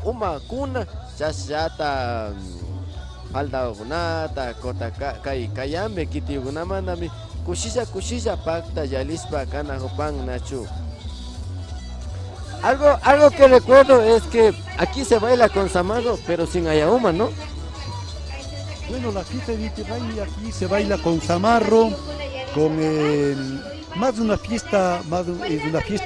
uma kuna chasata falda ugnata kota kai kayambe kiti ugnamandami kushilla pacta yalispa kanapan nachu. Algo que recuerdo es que aquí se baila con zamarro pero sin ayauma, ¿no? Bueno, la fiesta de Inti Raymi aquí se baila con zamarro, con más de una fiesta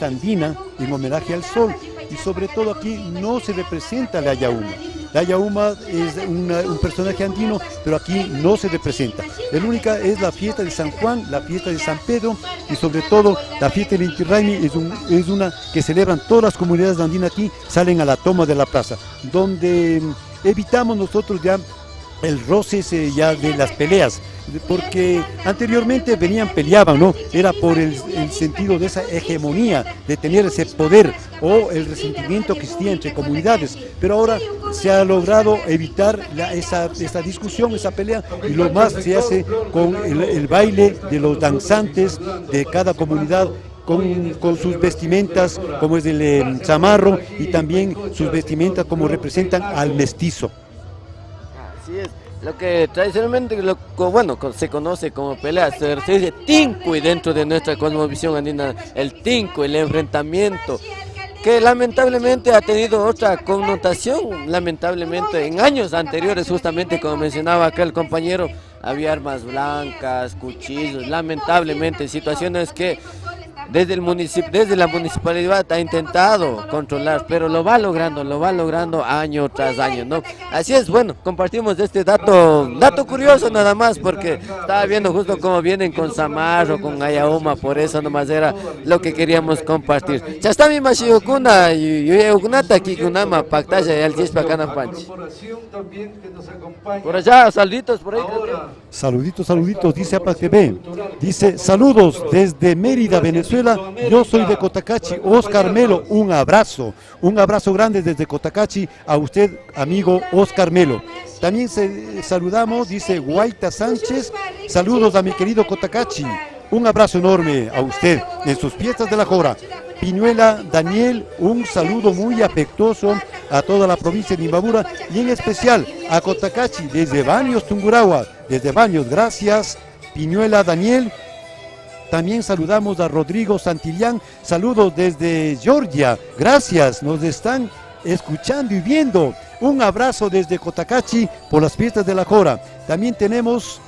andina en homenaje al sol, y sobre todo aquí no se representa la yauma. La yauma es un personaje andino, pero aquí no se representa. La única es la fiesta de San Juan, la fiesta de San Pedro, y sobre todo la fiesta de Inti Raymi es una que celebran todas las comunidades andinas aquí, salen a la toma de la plaza, donde evitamos nosotros ya el roce ya de las peleas, porque anteriormente peleaban, ¿no? Era por el sentido de esa hegemonía, de tener ese poder o el resentimiento que existía entre comunidades, pero ahora se ha logrado evitar esa discusión, esa pelea, y lo más se hace con el baile de los danzantes de cada comunidad, con sus vestimentas como es el zamarro, y también sus vestimentas como representan al mestizo. Así es, lo que tradicionalmente se conoce como pelea, se dice tincuy dentro de nuestra cosmovisión andina, el tincuy, el enfrentamiento, que lamentablemente ha tenido otra connotación, lamentablemente en años anteriores, justamente como mencionaba acá el compañero, había armas blancas, cuchillos, lamentablemente situaciones que desde la municipalidad ha intentado controlar, pero lo va logrando año tras año, ¿no? Así es, bueno, compartimos este dato curioso nada más, porque estaba viendo justo cómo vienen con zamarro, con ayauma, por eso nomás era lo que queríamos compartir. Chastami mashiyokuna, yuyeunata kikunama, pactaya y algispa canapanchi. Por allá, saluditos por ahí. Saluditos, dice APATV. Dice, saludos desde Mérida, Venezuela. Yo soy de Cotacachi, Oscar Melo, un abrazo grande desde Cotacachi a usted, amigo Oscar Melo. También saludamos, dice Guaita Sánchez, saludos a mi querido Cotacachi, un abrazo enorme a usted en sus fiestas de la Jora. Piñuela Daniel, un saludo muy afectuoso a toda la provincia de Imbabura y en especial a Cotacachi desde Baños, Tungurahua, desde Baños, gracias Piñuela Daniel. También saludamos a Rodrigo Santillán, saludos desde Georgia, gracias, nos están escuchando y viendo. Un abrazo desde Cotacachi por las fiestas de la Jora. También tenemos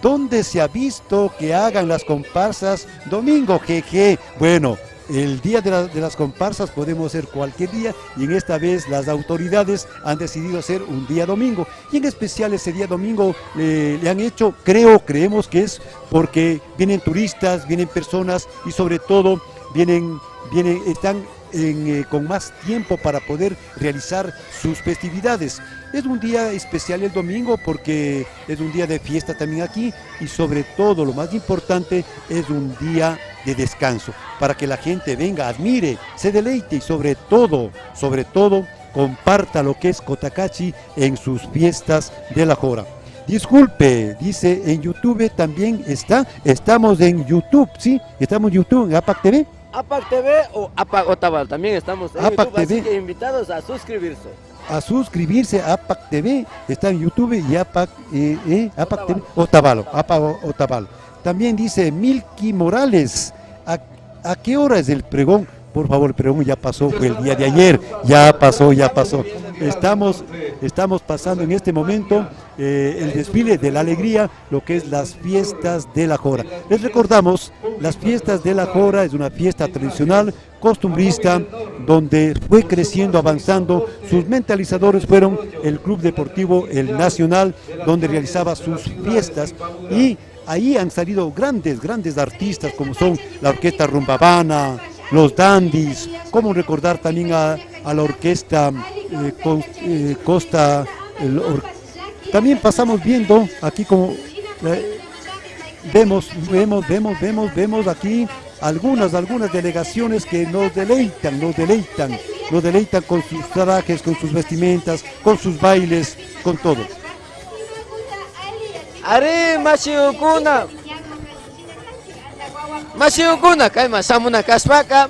¿Dónde se ha visto que hagan las comparsas domingo? Jeje. Bueno, el día de las comparsas podemos hacer cualquier día y en esta vez las autoridades han decidido hacer un día domingo. Y en especial ese día domingo le han hecho, creemos que es porque vienen turistas, vienen personas y sobre todo están con más tiempo para poder realizar sus festividades. Es un día especial el domingo porque es un día de fiesta también aquí y sobre todo lo más importante es un día de descanso para que la gente venga, admire, se deleite y sobre todo comparta lo que es Cotacachi en sus fiestas de la Jora. Disculpe, dice en YouTube también estamos en YouTube, ¿sí? Estamos en YouTube, en APAC TV. APAC TV o APAC Otavalo, también estamos en APAC YouTube, TV. así que invitados a suscribirse. A suscribirse a APAC TV, está en YouTube y APAC TV, Otavalo. También dice Milky Morales, ¿a qué hora es el pregón? Por favor, el pregón ya pasó, fue el día de ayer, ya pasó. Estamos pasando en este momento el desfile de la alegría, lo que es las fiestas de la Jora. Les recordamos, las fiestas de la Jora es una fiesta tradicional, costumbrista, donde fue creciendo, avanzando. Sus mentalizadores fueron el Club Deportivo El Nacional, donde realizaba sus fiestas y ahí han salido grandes artistas como son la Orquesta Rumbabana, los Dandis, como recordar también a la Orquesta Costa. También pasamos viendo aquí como vemos aquí algunas delegaciones que nos deleitan con sus trajes, con sus vestimentas, con sus bailes, con todo. Are Mashiukuna, kaima samuna kaspaka.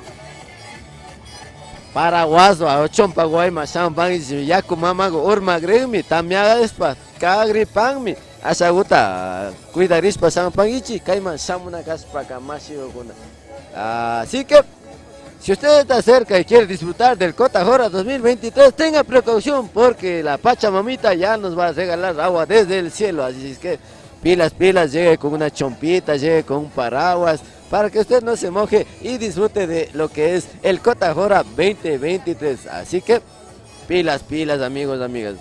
Paraguaso a ochompa guayma sampangi yaku mamago urma gremi tamiaga espa kagri pangmi asaguta cuidarispa sampangichi kaima samuna kaspaka Mashiukuna. Así que si usted está cerca y quiere disfrutar del Cota Jora 2023, tenga precaución porque la Pachamamita ya nos va a regalar agua desde el cielo, así es que pilas, llegue con una chompita, llegue con un paraguas, para que usted no se moje y disfrute de lo que es el Cota Jora 2023. Así que pilas, amigos, amigas.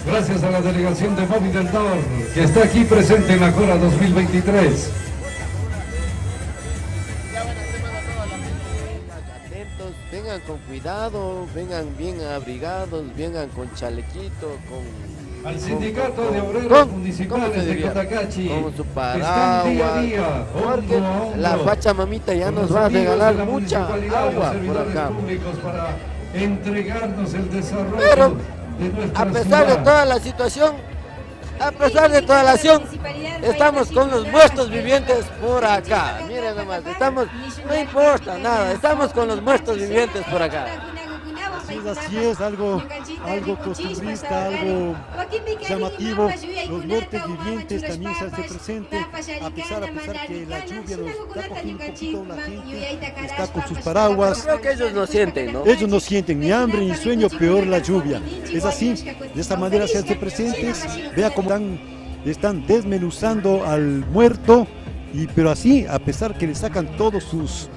Gracias a la delegación de Móvil del Dor, que está aquí presente en la Jora 2023. Atentos, vengan con cuidado, vengan bien abrigados, vengan con chalequito, al sindicato de obreros municipales de Cotacachi, con su paraguas, día a día, porque la Pachamamita ya nos va a regalar mucha agua por acá. Para entregarnos el desarrollo. Pero a pesar de toda la situación, estamos con los muertos vivientes por acá. Miren nomás, no importa nada, estamos con los muertos vivientes por acá. Así es, algo costumbrista, algo llamativo. Los muertos vivientes también se hace presente, a pesar que la lluvia nos está cogiendo un poquito, la gente está con sus paraguas. Creo que ellos no sienten, ¿no? Ellos no sienten ni hambre ni sueño, peor la lluvia. Es así, de esta manera se hacen presentes. Vea cómo están desmenuzando al muerto, pero así, a pesar que le sacan todos sus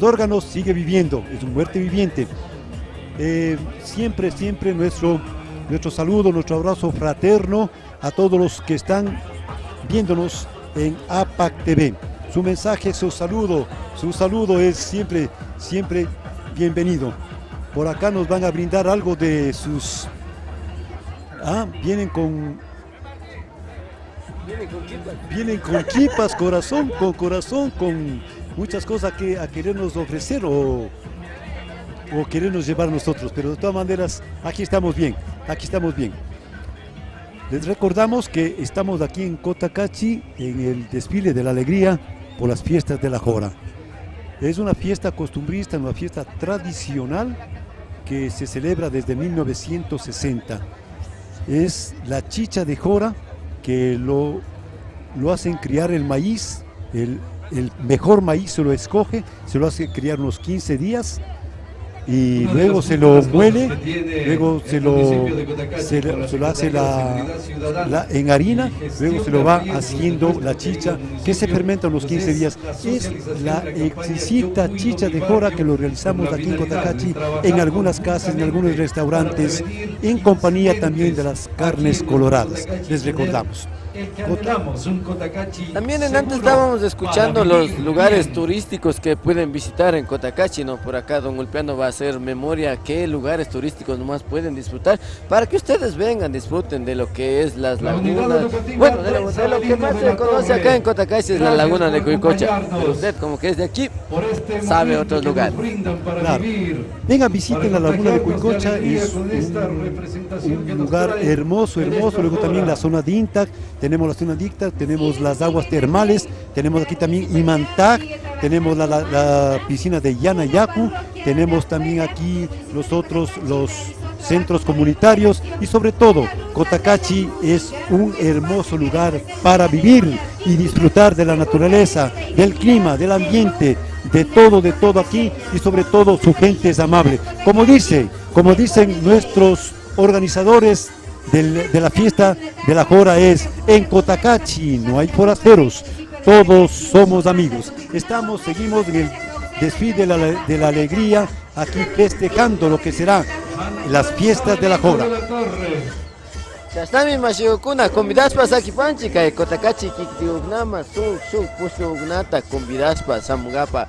órganos, sigue viviendo, es un muerte viviente. Siempre nuestro saludo, nuestro abrazo fraterno a todos los que están viéndonos en APAC TV. Su mensaje, su saludo es siempre bienvenido. Por acá nos van a brindar algo de sus... vienen con Vienen con kipas, corazón, con muchas cosas que a querernos ofrecer o querernos llevar nosotros, pero de todas maneras aquí estamos bien. Les recordamos que estamos aquí en Cotacachi en el desfile de la alegría por las fiestas de la Jora. Es una fiesta costumbrista, una fiesta tradicional que se celebra desde 1960. Es la chicha de Jora que lo hacen criar el maíz, el mejor maíz se lo escoge, se lo hace criar unos 15 días y luego se lo muele, luego se lo hace en harina, luego se lo va haciendo la chicha que se fermenta unos 15 días. Es la exquisita chicha de Jora que lo realizamos aquí en Cotacachi, en algunas casas, en algunos restaurantes, en compañía también de las carnes coloradas. Les recordamos. También antes estábamos escuchando los lugares turísticos que pueden visitar en Cotacachi, ¿no? Por acá don Ulpiano va a hacer memoria qué lugares turísticos nomás pueden disfrutar para que ustedes vengan, disfruten de lo que es las lagunas. Bueno, de lo que más se conoce acá en Cotacachi es la laguna de Cuicocha, pero usted como que es de aquí, sabe otros lugares. Claro. Vengan, visiten la laguna de Cuicocha, es un lugar hermoso, luego también la zona de Intac. Tenemos la zona dicta, tenemos las aguas termales, tenemos aquí también Imantag, tenemos la piscina de Yanayacu, tenemos también aquí los centros comunitarios y sobre todo Cotacachi es un hermoso lugar para vivir y disfrutar de la naturaleza, del clima, del ambiente, de todo aquí y sobre todo su gente es amable. Como dicen nuestros organizadores de la fiesta de la Jora es en Cotacachi, no hay forasteros, todos somos amigos. Seguimos en el desfile de la alegría, aquí festejando lo que será las fiestas de la Jora. Chastami mashigukuna, convidaspas aquí panchica, Cotacachi kiktiugnama, puso ugnata, convidaspas, samugapa,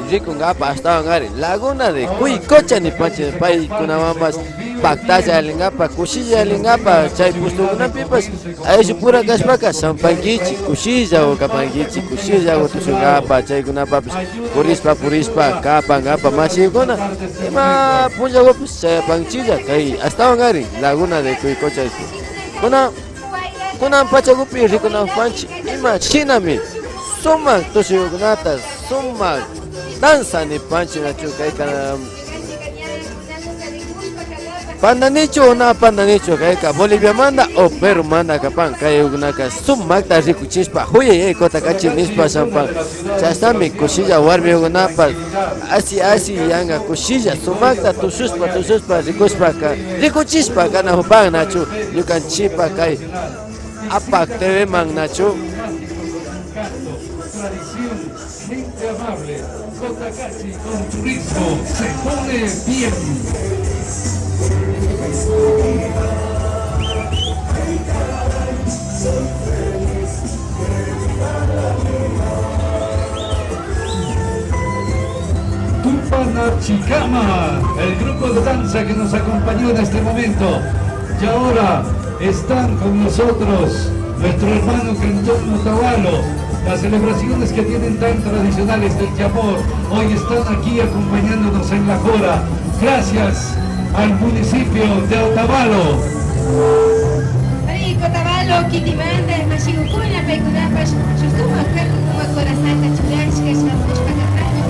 ricungapa, hasta ngari, laguna de Cuicocha ni panchi de país, kunamambas, pactaya alingapa, cuchilla alingapa, chay puso ugnapipas, a eso pura caspaca, sampangichi, cuchilla o capangichi, cuchilla o tusungapa, chay gunapapis, purispa, capa, ngapa, mashigukuna, ima punja gopis, chay panchilla, kay, hasta ngari, laguna de Cuicocha. Kuna pachagupi rikuna panchi ima chinami suma toshiyugnata suma danza ni panchi na chukai kana pandanicho na pandanicho kai ka Bolivia manda o Perú manda kapan kai ugnaka suma ta rikuchispa huye Cotacachi nispa sampan chastami kushilla warmi ugnapa asi yanga kushilla suma ta tususpa rikuchispa kana hupan nachu yukan chipa kai apak teve mang nachu. Tradición, gente amable, Cotacachi con turismo se pone bien. Tupana Chicama, el grupo de danza que nos acompañó en este momento. Y ahora están con nosotros nuestro hermano Cantón Otavalo. Las celebraciones que tienen tan tradicionales del Yamor hoy están aquí acompañándonos en la Jora. Gracias al municipio de Otavalo. Otavalo, Kitimanda, Mashigukuna, Pecunapas, Sustuma, Kakuma, Corazata, Chulanchka, Shamushka, Kakana,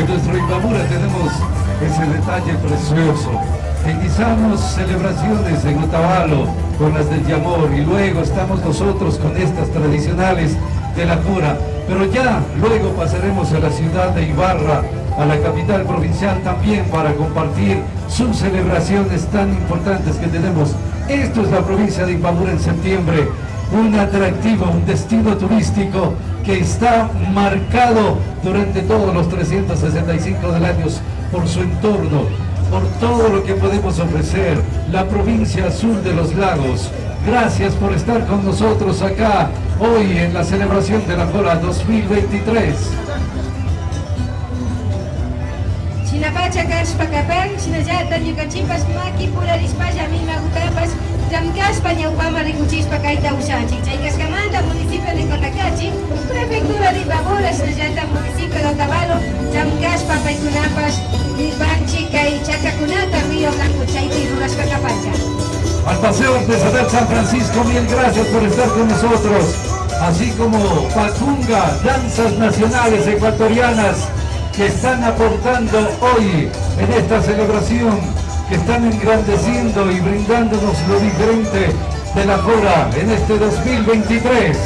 nuestro Imbabura tenemos ese detalle precioso. Iniciamos celebraciones en Otavalo con las del Yamor y luego estamos nosotros con estas tradicionales de la Cura. Pero ya luego pasaremos a la ciudad de Ibarra, a la capital provincial también para compartir sus celebraciones tan importantes que tenemos. Esto es la provincia de Imbabura en septiembre, un atractivo, un destino turístico que está marcado durante todos los 365 del año por su entorno, por todo lo que podemos ofrecer, la provincia azul de los lagos. Gracias por estar con nosotros acá hoy en la celebración de la Jora 2023. Chinapacha Kashpakapan, Chinayata, Yucachimpas, Maki, Pularispas, Yamima, Gutapas, Yamkaspa, Ñaupama, Rikuchispa, Kaita, Ushanchi, Chaykaskamanta, municipio de Cotacachi, prefectura de Imbabura, Chinayata, municipio de Otavalo, Yamkaspa, Paikunapas, Banchi, Kai, Chacacunata, Río Blanco, Chaypi, Rurashpakapacha. Al Paseo Artesanal San Francisco, mil gracias por estar con nosotros, así como Pacunga, danzas nacionales ecuatorianas que están aportando hoy en esta celebración, que están engrandeciendo y brindándonos lo diferente de la Jora en este 2023.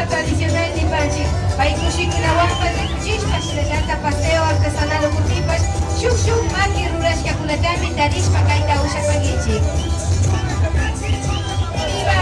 Tradicional de Panchi, Paikushikinahuampas de Kuchishpas, Chinayata Paseo Artesanal Ocutipas, Shuk Maki Rurashka Kunatami, Tarispa Kaita Ushapangichi. ¡Viva!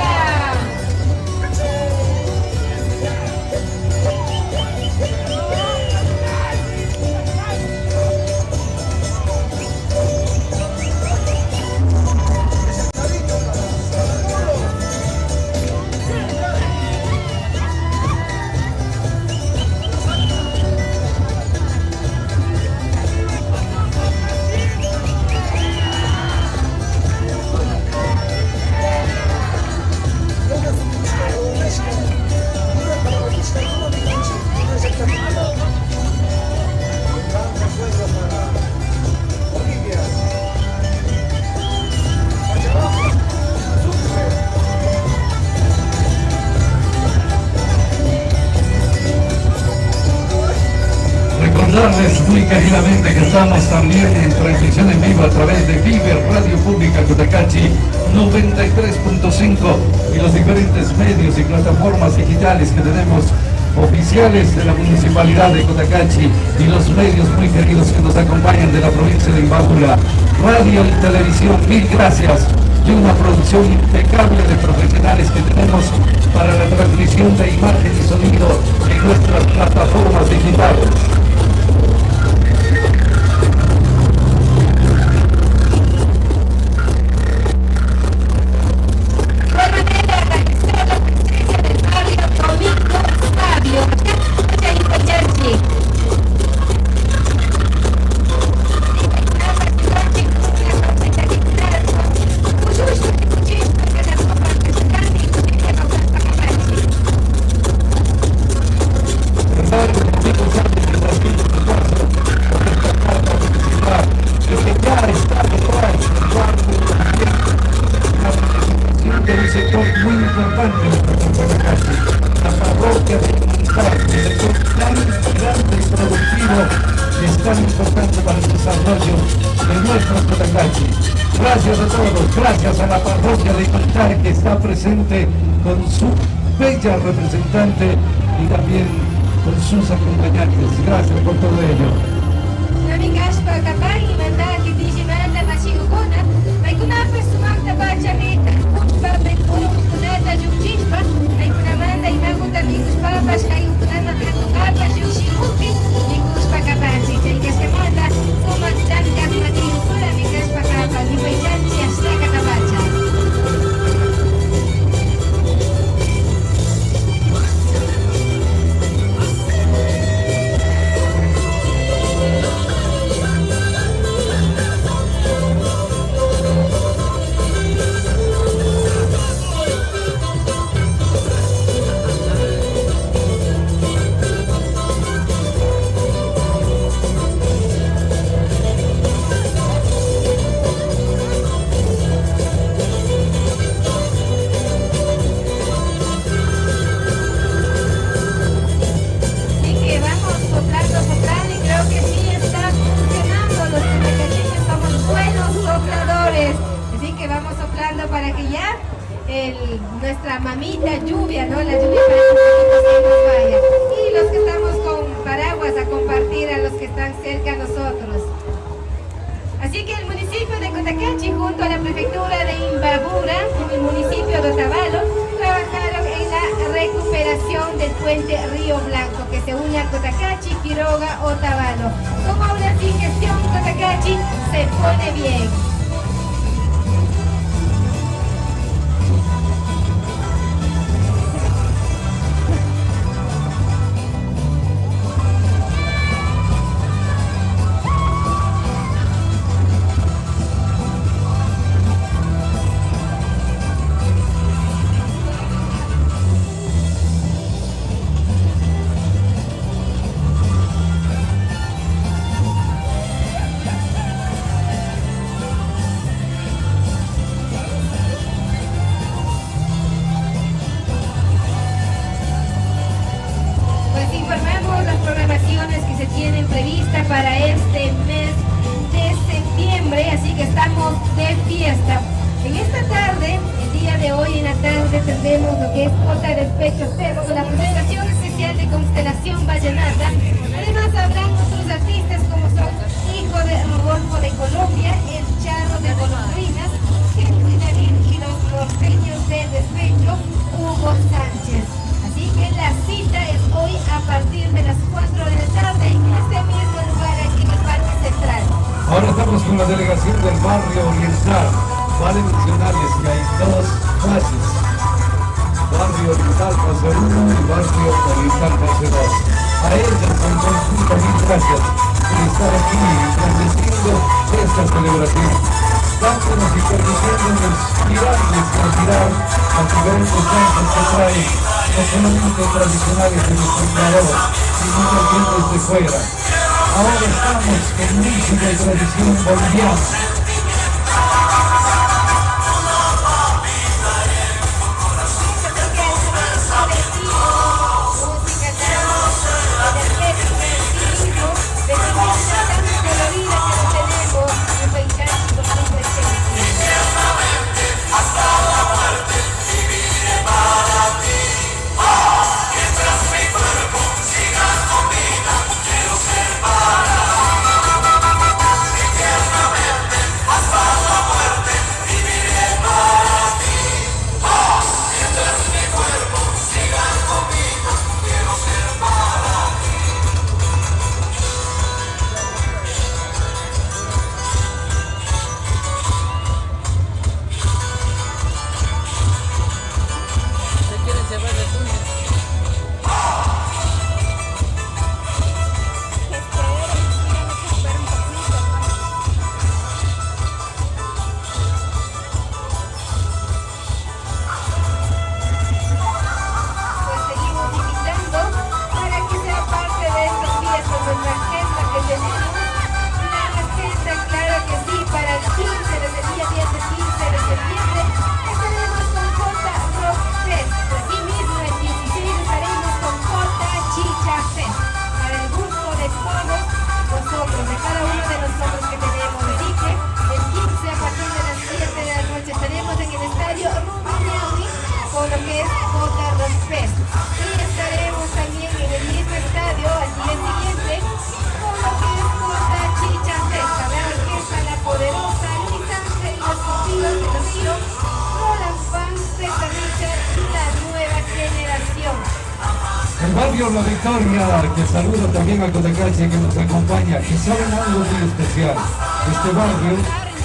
Recordarles muy queridamente que estamos también en transmisión en vivo a través de Viver Radio Pública Cotacachi 93.5 y los diferentes medios y plataformas digitales que tenemos oficiales de la Municipalidad de Cotacachi y los medios muy queridos que nos acompañan de la provincia de Imbabura. Radio y televisión, mil gracias, y una producción impecable de profesionales que tenemos para la transmisión de imagen y sonido en nuestras plataformas digitales. Gracias a todos, gracias a la parroquia de Imantar que está presente con su bella representante y también con sus acompañantes. Gracias por todo ello. nuestra mamita lluvia, ¿no? La lluvia para que no se nos vaya. Y los que estamos con paraguas a compartir a los que están cerca a nosotros. Así que el municipio de Cotacachi junto a la prefectura de Imbabura, en el municipio de Otavalo, trabajaron en la recuperación del puente Río Blanco que se une a Cotacachi, Quiroga, Otavalo. Con obras sin gestión, Cotacachi se pone bien. Para este mes de septiembre, así que estamos de fiesta. En esta tarde, el día de hoy en la tarde, tendremos lo que es Cota Despecho Cerro, con la presentación especial de Constelación Vallenata. Además habrán otros artistas como son Hijo de Rodolfo de Colombia, El Charro de Golondrinas, Henry David y los norteños de Despecho, Hugo Sánchez. Así que la cita es hoy a partir de las 4 de la tarde en este mismo lugar aquí en el Parque Central. Ahora estamos con la delegación del barrio Oriental. Vale mencionarles que hay dos fases. Barrio Oriental fase 1 y Barrio Oriental fase 2. A ellas en conjunto mil gracias por estar aquí transmitiendo esta celebración. Dándonos y permitiéndonos mirar las diferentes danzas que traen no solamente tradicionales de nuestro Ecuador, sino también desde fuera. Ahora estamos con música y tradición boliviana. La Victoria, que saluda también a Cotacachi que nos acompaña, que saben algo muy especial. Este barrio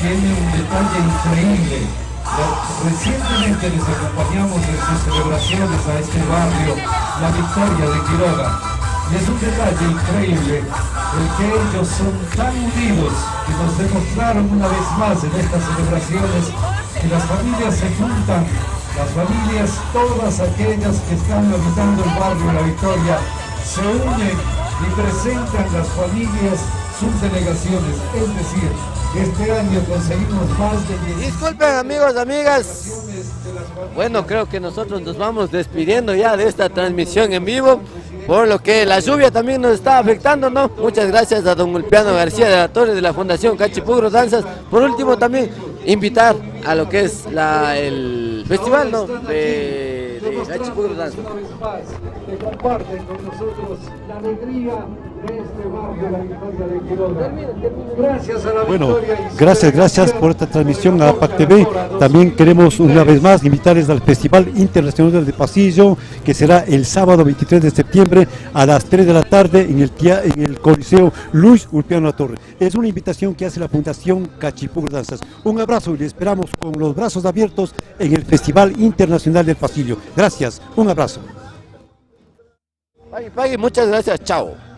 tiene un detalle increíble. Recientemente les acompañamos en sus celebraciones a este barrio, La Victoria de Quiroga. Y es un detalle increíble el que ellos son tan unidos que nos demostraron una vez más en estas celebraciones que las familias se juntan. Las familias, todas aquellas que están habitando el barrio La Victoria, se unen y presentan las familias sus delegaciones. Es decir, este año conseguimos más de 10. Disculpen amigos, amigas. Bueno, creo que nosotros nos vamos despidiendo ya de esta transmisión en vivo, por lo que la lluvia también nos está afectando, ¿no? Muchas gracias a don Ulpiano García de la Torre de la Fundación Cachipugro Danzas. Por último también invitar a lo que es el Festival, ¿no? De Gachipuro Danza. Que comparten con nosotros la alegría de este barrio, la Victoria de Quiroga. Gracias a la Bueno, Victoria. gracias por esta transmisión a APAC TV. También queremos una vez más invitarles al Festival Internacional del Pasillo, que será el sábado 23 de septiembre a las 3 de la tarde en el Coliseo Luis Ulpiano Torre. Es una invitación que hace la Fundación Gachipuro Danzas. Un abrazo y le esperamos con los brazos abiertos en el Festival Internacional del Pasillo. Gracias, un abrazo. Pagui, muchas gracias, chao.